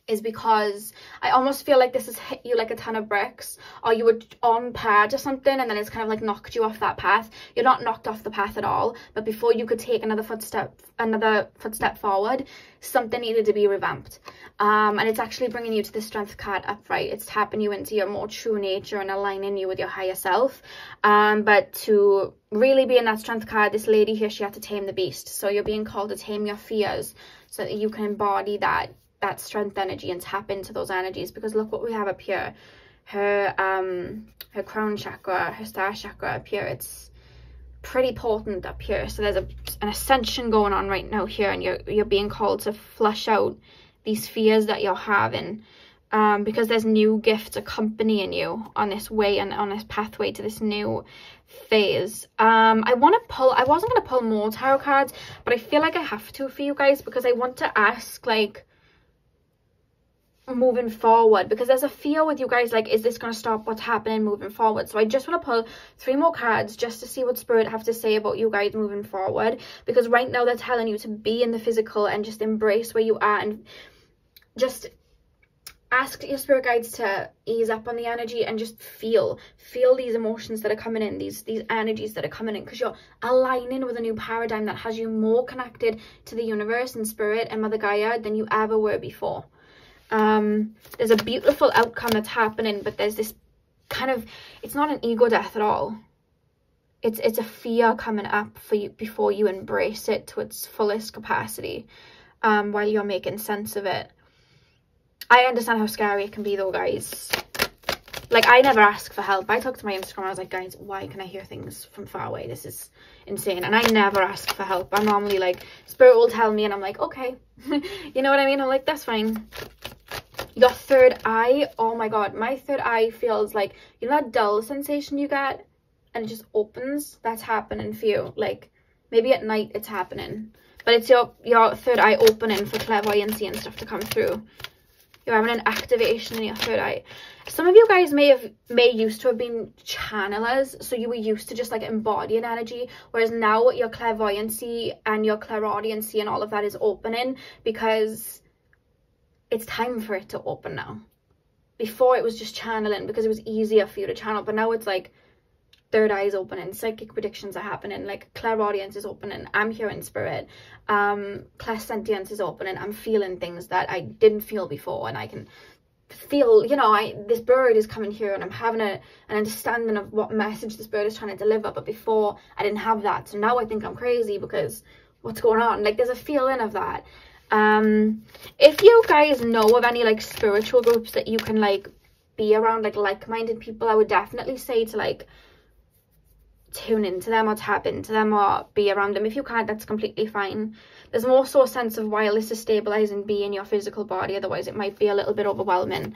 is because I almost feel like this has hit you like a ton of bricks, or you were on path or something and then it's kind of like knocked you off that path. You're not knocked off the path at all, but before you could take another footstep forward, something needed to be revamped. And it's actually bringing you to the strength card upright. It's tapping you into your more true nature and aligning you with your higher self. But to really be in that strength card, this lady here, she had to tame the beast. So you're being called to tame your fears so that you can embody that strength energy and tap into those energies. Because look what we have up here. Her crown chakra, her star chakra up here, it's pretty potent up here. So there's an ascension going on right now here, and you're being called to flush out these fears that you're having, because there's new gifts accompanying you on this way and on this pathway to this new phase. I wasn't going to pull more tarot cards, but I feel like I have to for you guys, because I want to ask, like, moving forward, because there's a fear with you guys, like, is this going to stop what's happening moving forward? So I just want to pull 3 more cards just to see what Spirit have to say about you guys moving forward, because right now they're telling you to be in the physical and just embrace where you are, and just ask your spirit guides to ease up on the energy and just feel these emotions that are coming in, these energies that are coming in, because you're aligning with a new paradigm that has you more connected to the universe and Spirit and Mother Gaia than you ever were before. There's a beautiful outcome that's happening, but there's this kind of, it's not an ego death at all. It's a fear coming up for you before you embrace it to its fullest capacity, while you're making sense of it. I understand how scary it can be though, guys. Like, I never ask for help. I talked to my Instagram, I was like, guys, why can I hear things from far away? This is insane. And I never ask for help. I'm normally like, Spirit will tell me, and I'm like, okay. You know what I mean? I'm like, that's fine. Your third eye, oh my god, my third eye feels like, you know that dull sensation you get and it just opens? That's happening for you. Like, maybe at night it's happening, but it's your third eye opening for clairvoyancy and stuff to come through. You're having an activation in your third eye. Some of you guys may used to have been channelers, so you were used to just like embodying energy, whereas now your clairvoyancy and your clairaudiency and all of that is opening, because it's time for it to open now. Before it was just channeling because it was easier for you to channel, but now it's like third eye is opening, psychic predictions are happening, like clairaudience is opening, I'm hearing spirit, clairsentient is opening, I'm feeling things that I didn't feel before, and I can feel, you know, this bird is coming here and I'm having an understanding of what message this bird is trying to deliver, but before I didn't have that, so now I think I'm crazy because what's going on, like there's a feeling of that. If you guys know of any like spiritual groups that you can like be around, like-minded people, I would definitely say to like tune into them or tap into them or be around them. If you can't, that's completely fine. There's more so a sense of while this is stabilizing, be in your physical body, otherwise it might be a little bit overwhelming.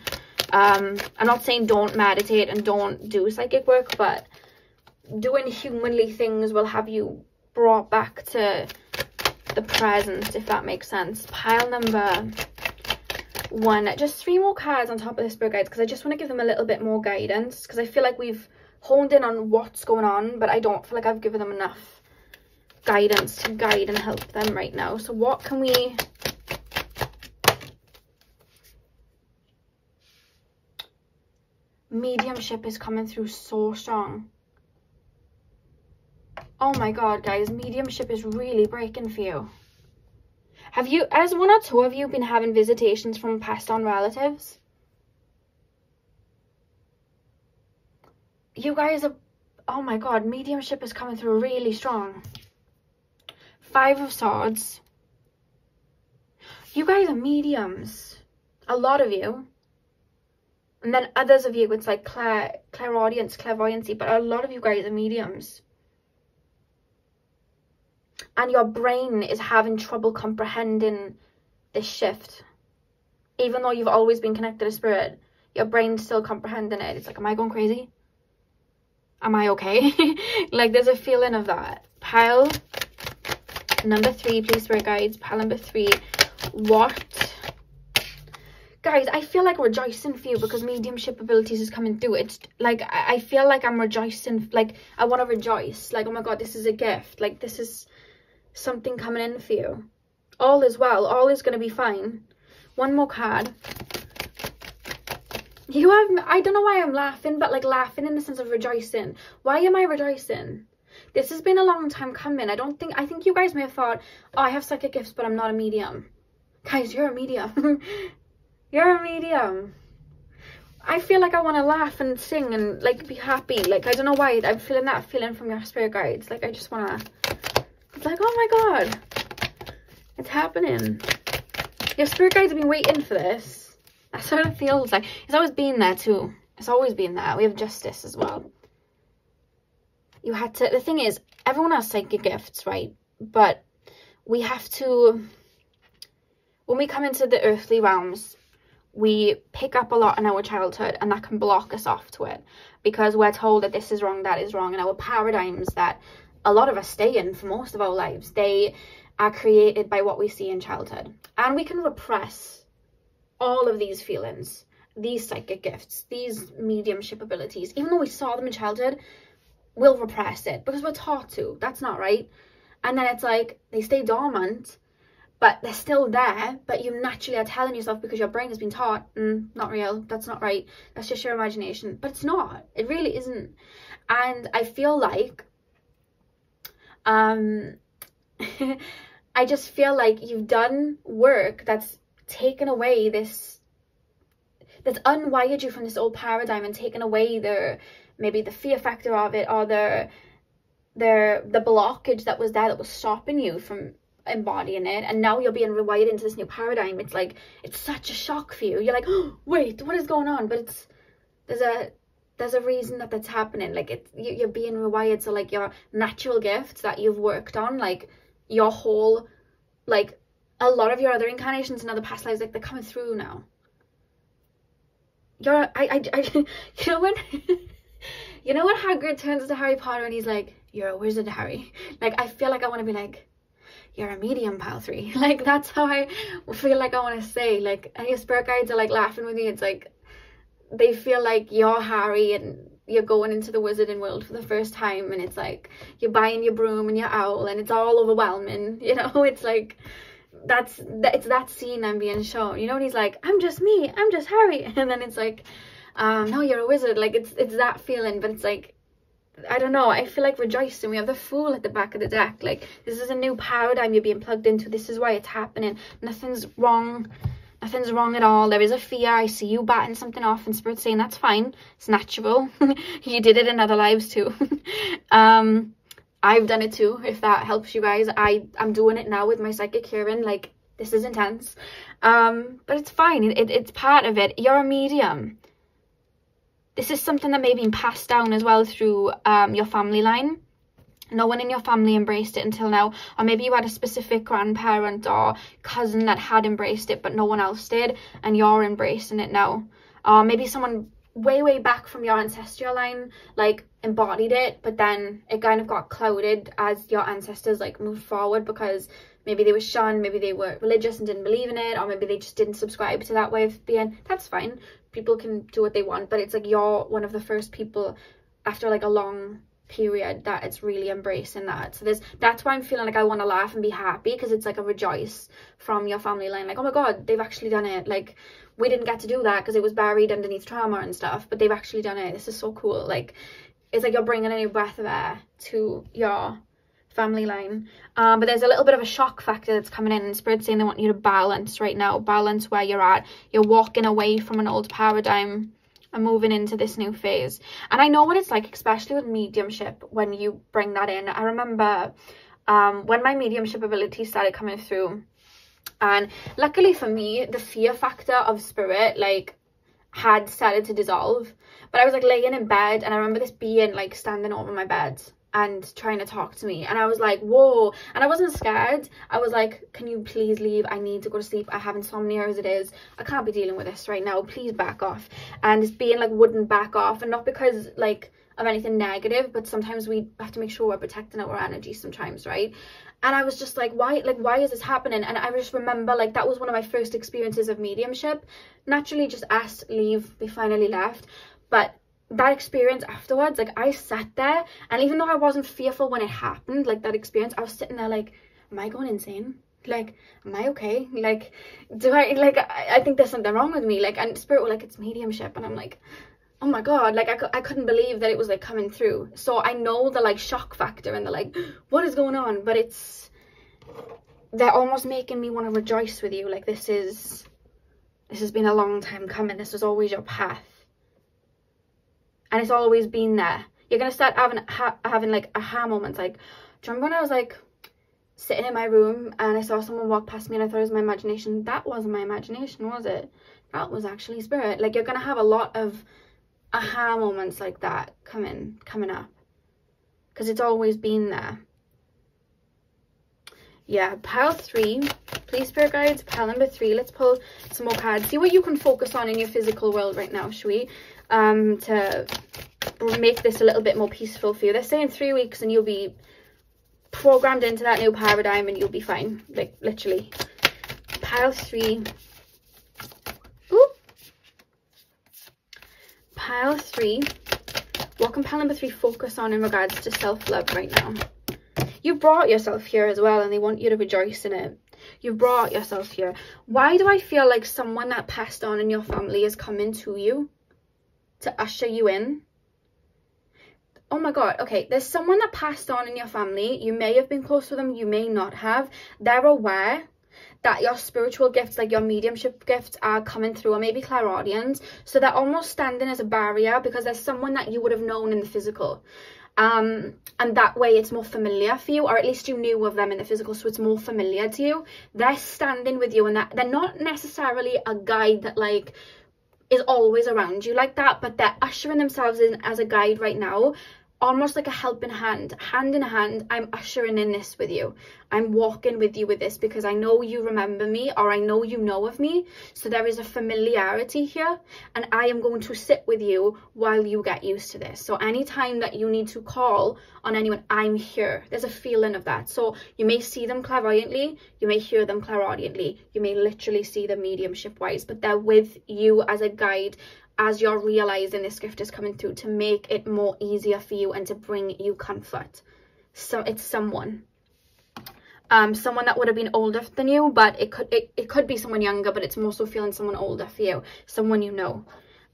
I'm not saying don't meditate and don't do psychic work, but doing humanly things will have you brought back to the present, if that makes sense. Pile number 1, just 3 more cards on top of the spirit guides, because I just want to give them a little bit more guidance, because I feel like we've honed in on what's going on, but I don't feel like I've given them enough guidance to guide and help them right now. So what can we... Mediumship is coming through so strong. Oh my god, guys, mediumship is really breaking for you. Have you, as 1 or 2 of you, been having visitations from passed on relatives? You guys are, oh my god, mediumship is coming through really strong. 5 of Swords. You guys are mediums. A lot of you. And then others of you, it's like clairaudience, clairvoyancy, but a lot of you guys are mediums. And your brain is having trouble comprehending this shift. Even though you've always been connected to spirit, your brain's still comprehending it. It's like, am I going crazy? Am I okay? Like, there's a feeling of that. Pile number 3, please, spirit guides. Pile number 3. What? Guys, I feel like rejoicing for you because mediumship abilities is coming through. It's like, I feel like I'm rejoicing. Like, I want to rejoice. Like, oh my god, this is a gift. Like, this is something coming in for you. All is well. All is going to be fine. 1 more card. You have, I don't know why I'm laughing, but like laughing in the sense of rejoicing. Why am I rejoicing? This has been a long time coming. I think you guys may have thought, oh, I have psychic gifts, but I'm not a medium. Guys, you're a medium. You're a medium. I feel like I want to laugh and sing and like be happy. Like, I don't know why. I'm feeling that feeling from your spirit guides. Like, I just want to, it's like, oh my god, it's happening. Your spirit guides have been waiting for this. That's what it feels like. It's always been there too. It's always been there. We have justice as well. You had to, the thing is, everyone has psychic gifts, right? But we have to, when we come into the earthly realms, we pick up a lot in our childhood, and that can block us off to it because we're told that this is wrong, that is wrong, and our paradigms that a lot of us stay in for most of our lives, they are created by what we see in childhood. And we can repress all of these feelings, these psychic gifts, these mediumship abilities. Even though we saw them in childhood, we'll repress it because we're taught to. That's not right. And then it's like they stay dormant, but they're still there, but you naturally are telling yourself because your brain has been taught, not real, that's not right, that's just your imagination. But it's not. It really isn't. And I feel like I just feel like you've done work that's taken away this, that's unwired you from this old paradigm and taken away maybe the fear factor of it, or the blockage that was there that was stopping you from embodying it, and now you're being rewired into this new paradigm. It's like, it's such a shock for you. You're like, oh, wait, what is going on? But there's a reason that's happening. Like, you're being rewired. So like your natural gifts that you've worked on, like your whole, like a lot of your other incarnations and other past lives, like they're coming through now. You know when you know when Hagrid turns to Harry Potter and he's like, you're a wizard, Harry. Like, I feel like I want to be like, you're a medium, pile 3. Like, that's how I feel like I want to say. Like, and your spirit guides are like laughing with me. It's like they feel like you're Harry and you're going into the wizarding world for the first time, and it's like you're buying your broom and your owl and it's all overwhelming, you know. It's like it's that scene I'm being shown, you know, and he's like, I'm just me, I'm just Harry, and then it's like, no, you're a wizard. Like, it's that feeling. But it's like, I don't know, I feel like rejoicing. We have the Fool at the back of the deck. Like, this is a new paradigm you're being plugged into. This is why it's happening. Nothing's wrong at all. There is a fear. I see you batting something off, and Spirit's saying that's fine, it's natural. You did it in other lives too. I've done it too, if that helps you guys. I'm doing it now with my psychic hearing. Like, this is intense, but it's fine. It's part of it. You're a medium. This is something that may be passed down as well through your family line. No one in your family embraced it until now, or maybe you had a specific grandparent or cousin that had embraced it but no one else did, and you're embracing it now. Or maybe someone way back from your ancestral line like embodied it, but then it kind of got clouded as your ancestors like moved forward, because maybe they were shunned, maybe they were religious and didn't believe in it, or maybe they just didn't subscribe to that way of being. That's fine, people can do what they want, but it's like you're one of the first people after like a long period that it's really embracing that. So that's why I'm feeling like I want to laugh and be happy, because it's like a rejoice from your family line. Like, oh my god, they've actually done it. Like, we didn't get to do that because it was buried underneath trauma and stuff, but they've actually done it. This is so cool. Like, it's like you're bringing a new breath of air to your family line. But there's a little bit of a shock factor that's coming in, and Spirit's saying they want you to balance right now. Balance where you're at. You're walking away from an old paradigm and moving into this new phase. And I know what it's like, especially with mediumship, when you bring that in. I remember when my mediumship ability started coming through, and luckily for me, the fear factor of Spirit like had started to dissolve. But I was like laying in bed, and I remember this being like standing over my bed and trying to talk to me, and I was like, whoa. And I wasn't scared. I was like, can you please leave? I need to go to sleep. I have insomnia as it is. I can't be dealing with this right now. Please back off. And this being like wouldn't back off, and not because like of anything negative, but sometimes we have to make sure we're protecting our energy sometimes, right? And I was just like, why is this happening? And I just remember like that was one of my first experiences of mediumship. Naturally just asked, leave. We finally left. But that experience afterwards, like I sat there, and even though I wasn't fearful when it happened, like that experience, I was sitting there like, am I going insane? Like, am I okay? Like, do I, like, I think there's something wrong with me. Like, and Spirit were like, it's mediumship. And I'm like, oh my god, like I couldn't believe that it was like coming through. So I know the like shock factor and the like, what is going on? But they're almost making me want to rejoice with you. Like, this has been a long time coming. This was always your path. And it's always been there. You're going to start having like aha moments. Like, do you remember when I was like sitting in my room and I saw someone walk past me and I thought it was my imagination? That wasn't my imagination, was it? That was actually Spirit. Like, you're going to have a lot of aha moments like that coming up. Because it's always been there. Yeah, pile 3. Please, Spirit guides, pile number 3. Let's pull some more cards. See what you can focus on in your physical world right now, shall we? To make this a little bit more peaceful for you. They're saying 3 weeks and you'll be programmed into that new paradigm and you'll be fine. Like, literally. Pile 3. Ooh. Pile 3. What can pile number 3 focus on in regards to self-love right now? You brought yourself here as well, and they want you to rejoice in it. You've brought yourself here. Why do I feel like someone that passed on in your family is coming to you to usher you in? Oh my god, okay, there's someone that passed on in your family. You may have been close with them, you may not have. They're aware that your spiritual gifts, like your mediumship gifts, are coming through, or maybe Clairaudience. So they're almost standing as a barrier because there's someone that you would have known in the physical. And that way it's more familiar for you, or at least you knew of them in the physical, so it's more familiar to you. They're standing with you, and that they're not necessarily a guide that like is always around you like that, but they're ushering themselves in as a guide right now. almost like a helping hand in hand. I'm ushering in this with you. I'm walking with you with this because I know you remember me, or I know you know of me. So there is a familiarity here, and I am going to sit with you while you get used to this. So anytime that you need to call on anyone, I'm here. There's a feeling of that. So you may see them clairvoyantly, you may hear them clairaudiently, you may literally see them mediumship wise, but they're with you as a guide, as you're realizing this gift is coming through, to make it more easier for you and to bring you comfort. So it's someone that would have been older than you, but it could be someone younger, but it's more so feeling someone older for you, someone you know.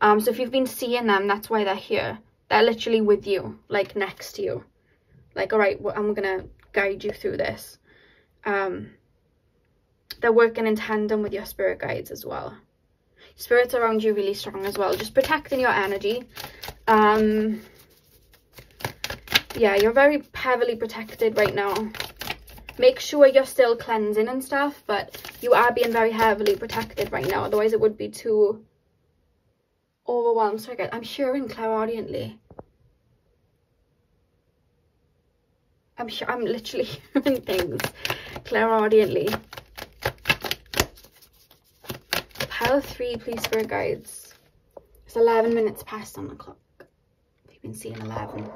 So if you've been seeing them, that's why they're here. They're literally with you, like next to you, like, all right, well, I'm gonna guide you through this. They're working in tandem with your spirit guides as well. Spirits around you really strong as well, just protecting your energy. Yeah, you're very heavily protected right now. Make sure you're still cleansing and stuff, but you are being very heavily protected right now, otherwise it would be too overwhelmed. Sorry guys, I'm hearing clairaudiently. I'm literally hearing things clairaudiently. Pile 3, please, spirit guides. It's 11 minutes past on the clock. You've been seeing 11.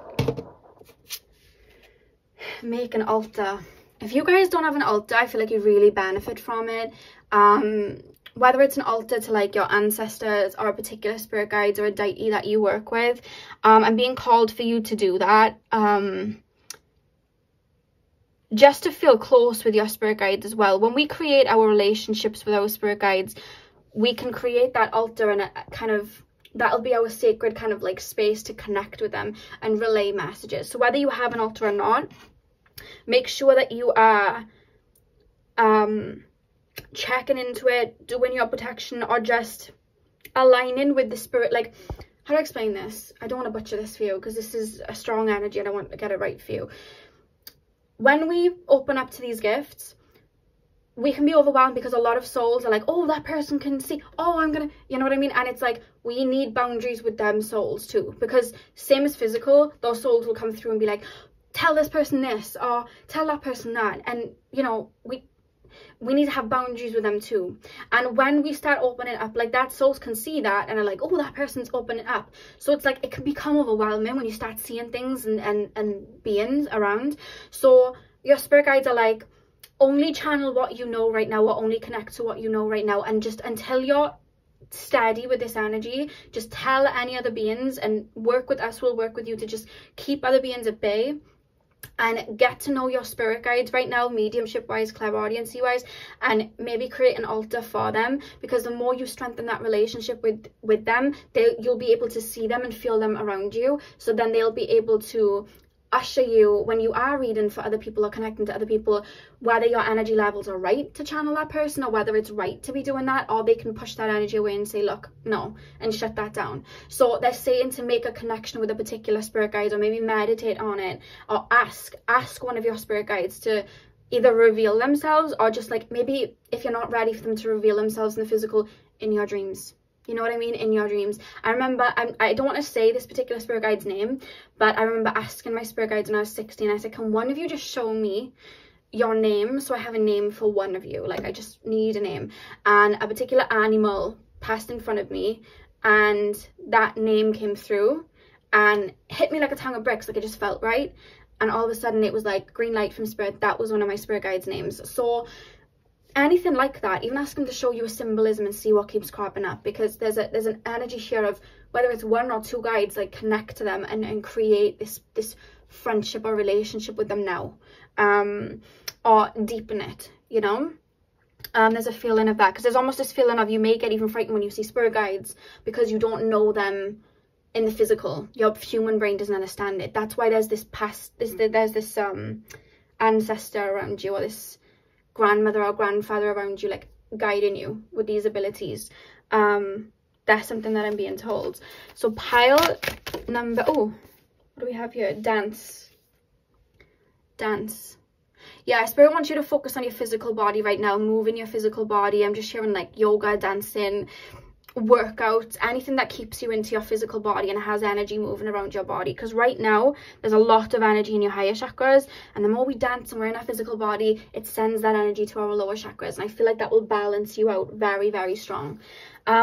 Make an altar. If you guys don't have an altar, I feel like you really benefit from it. Whether it's an altar to like your ancestors or a particular spirit guides or a deity that you work with, I'm being called for you to do that. Just to feel close with your spirit guides as well. When we create our relationships with our spirit guides, we can create that altar, and a kind of, that'll be our sacred kind of like space to connect with them and relay messages. So whether you have an altar or not, make sure that you are checking into it, doing your protection, or just aligning with the spirit. Like, how do I explain this? I don't want to butcher this for you because this is a strong energy and I want to get it right for you. When we open up to these gifts, we can be overwhelmed because a lot of souls are like, oh, that person can see, oh, I'm gonna, you know what I mean? And it's like, we need boundaries with them souls too, because same as physical, those souls will come through and be like, tell this person this, or tell that person that. And you know, we need to have boundaries with them too. And when we start opening up like that, souls can see that and are like, oh, that person's opening up. So it's like, it can become overwhelming when you start seeing things and beings around. So your spirit guides are like, only channel what you know right now, or only connect to what you know right now, and just until you're steady with this energy, just tell any other beings, and work with us, we'll work with you to just keep other beings at bay and get to know your spirit guides right now, mediumship wise, clairaudiency wise, and maybe create an altar for them, because the more you strengthen that relationship with them, you'll be able to see them and feel them around you. So then they'll be able to usher you when you are reading for other people or connecting to other people, whether your energy levels are right to channel that person, or whether it's right to be doing that, or they can push that energy away and say, look, no, and shut that down. So they're saying to make a connection with a particular spirit guide, or maybe meditate on it, or ask one of your spirit guides to either reveal themselves, or just like, maybe if you're not ready for them to reveal themselves in the physical, in your dreams. You know what I mean? In your dreams. I remember, I don't want to say this particular spirit guide's name, but I remember asking my spirit guides when I was 16, I said, can one of you just show me your name so I have a name for one of you? Like, I just need a name. And a particular animal passed in front of me, and that name came through and hit me like a ton of bricks. Like, it just felt right. And all of a sudden it was like green light from spirit. That was one of my spirit guides' names. So anything like that, even ask them to show you a symbolism and see what keeps cropping up, because there's an energy here of whether it's one or two guides, like connect to them and create this friendship or relationship with them now, or deepen it, you know. There's a feeling of that, because there's almost this feeling of, you may get even frightened when you see spirit guides because you don't know them in the physical. Your human brain doesn't understand it. That's why there's this ancestor around you, or this grandmother or grandfather around you, like guiding you with these abilities. That's something that I'm being told. So pile number, oh, what do we have here? Dance. Yeah, Spirit wants you to focus on your physical body right now, moving your physical body. I'm just hearing like yoga, dancing, workouts, anything that keeps you into your physical body and has energy moving around your body, because right now there's a lot of energy in your higher chakras, and the more we dance and we're in our physical body, it sends that energy to our lower chakras, and I feel like that will balance you out very, very strong.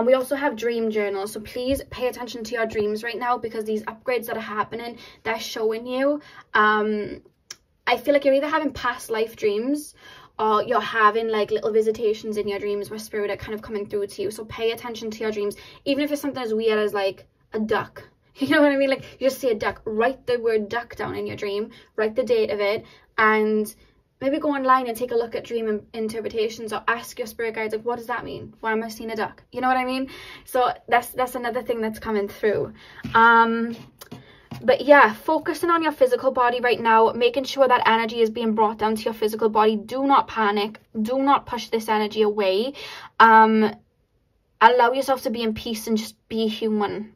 We also have dream journals, so please pay attention to your dreams right now, because these upgrades that are happening, they're showing you, I feel like you're either having past life dreams, or you're having like little visitations in your dreams where spirit are kind of coming through to you. So pay attention to your dreams, even if it's something as weird as like a duck. You know what I mean? Like, you just see a duck, write the word duck down in your dream, write the date of it, and maybe go online and take a look at dream interpretations, or ask your spirit guides, like, what does that mean? Why am I seeing a duck? You know what I mean? So that's another thing that's coming through. But yeah, focusing on your physical body right now, making sure that energy is being brought down to your physical body. Do not panic. Do not push this energy away. Allow yourself to be in peace and just be human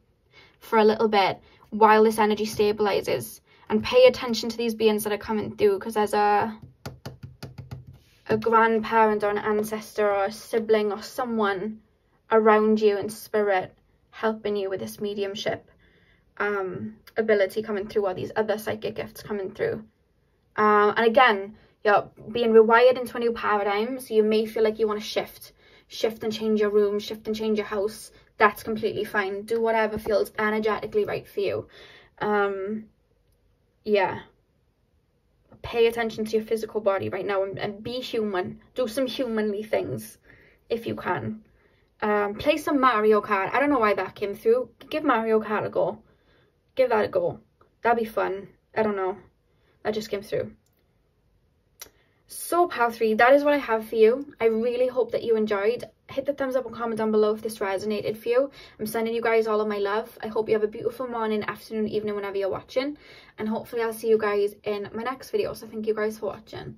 for a little bit while this energy stabilizes. And pay attention to these beings that are coming through, because there's a grandparent or an ancestor or a sibling or someone around you in spirit helping you with this mediumship ability coming through, or these other psychic gifts coming through. And again, you're being rewired into a new paradigm, so you may feel like you want to shift and change your room, shift and change your house. That's completely fine. Do whatever feels energetically right for you. Yeah, pay attention to your physical body right now, and be human. Do some humanly things if you can. Play some Mario Kart. I don't know why that came through. Give Mario Kart a go. Give that a go. That'd be fun. I don't know. That just came through. So pile 3, that is what I have for you. I really hope that you enjoyed. Hit the thumbs up and comment down below if this resonated for you. I'm sending you guys all of my love. I hope you have a beautiful morning, afternoon, evening, whenever you're watching. And hopefully I'll see you guys in my next video. So thank you guys for watching.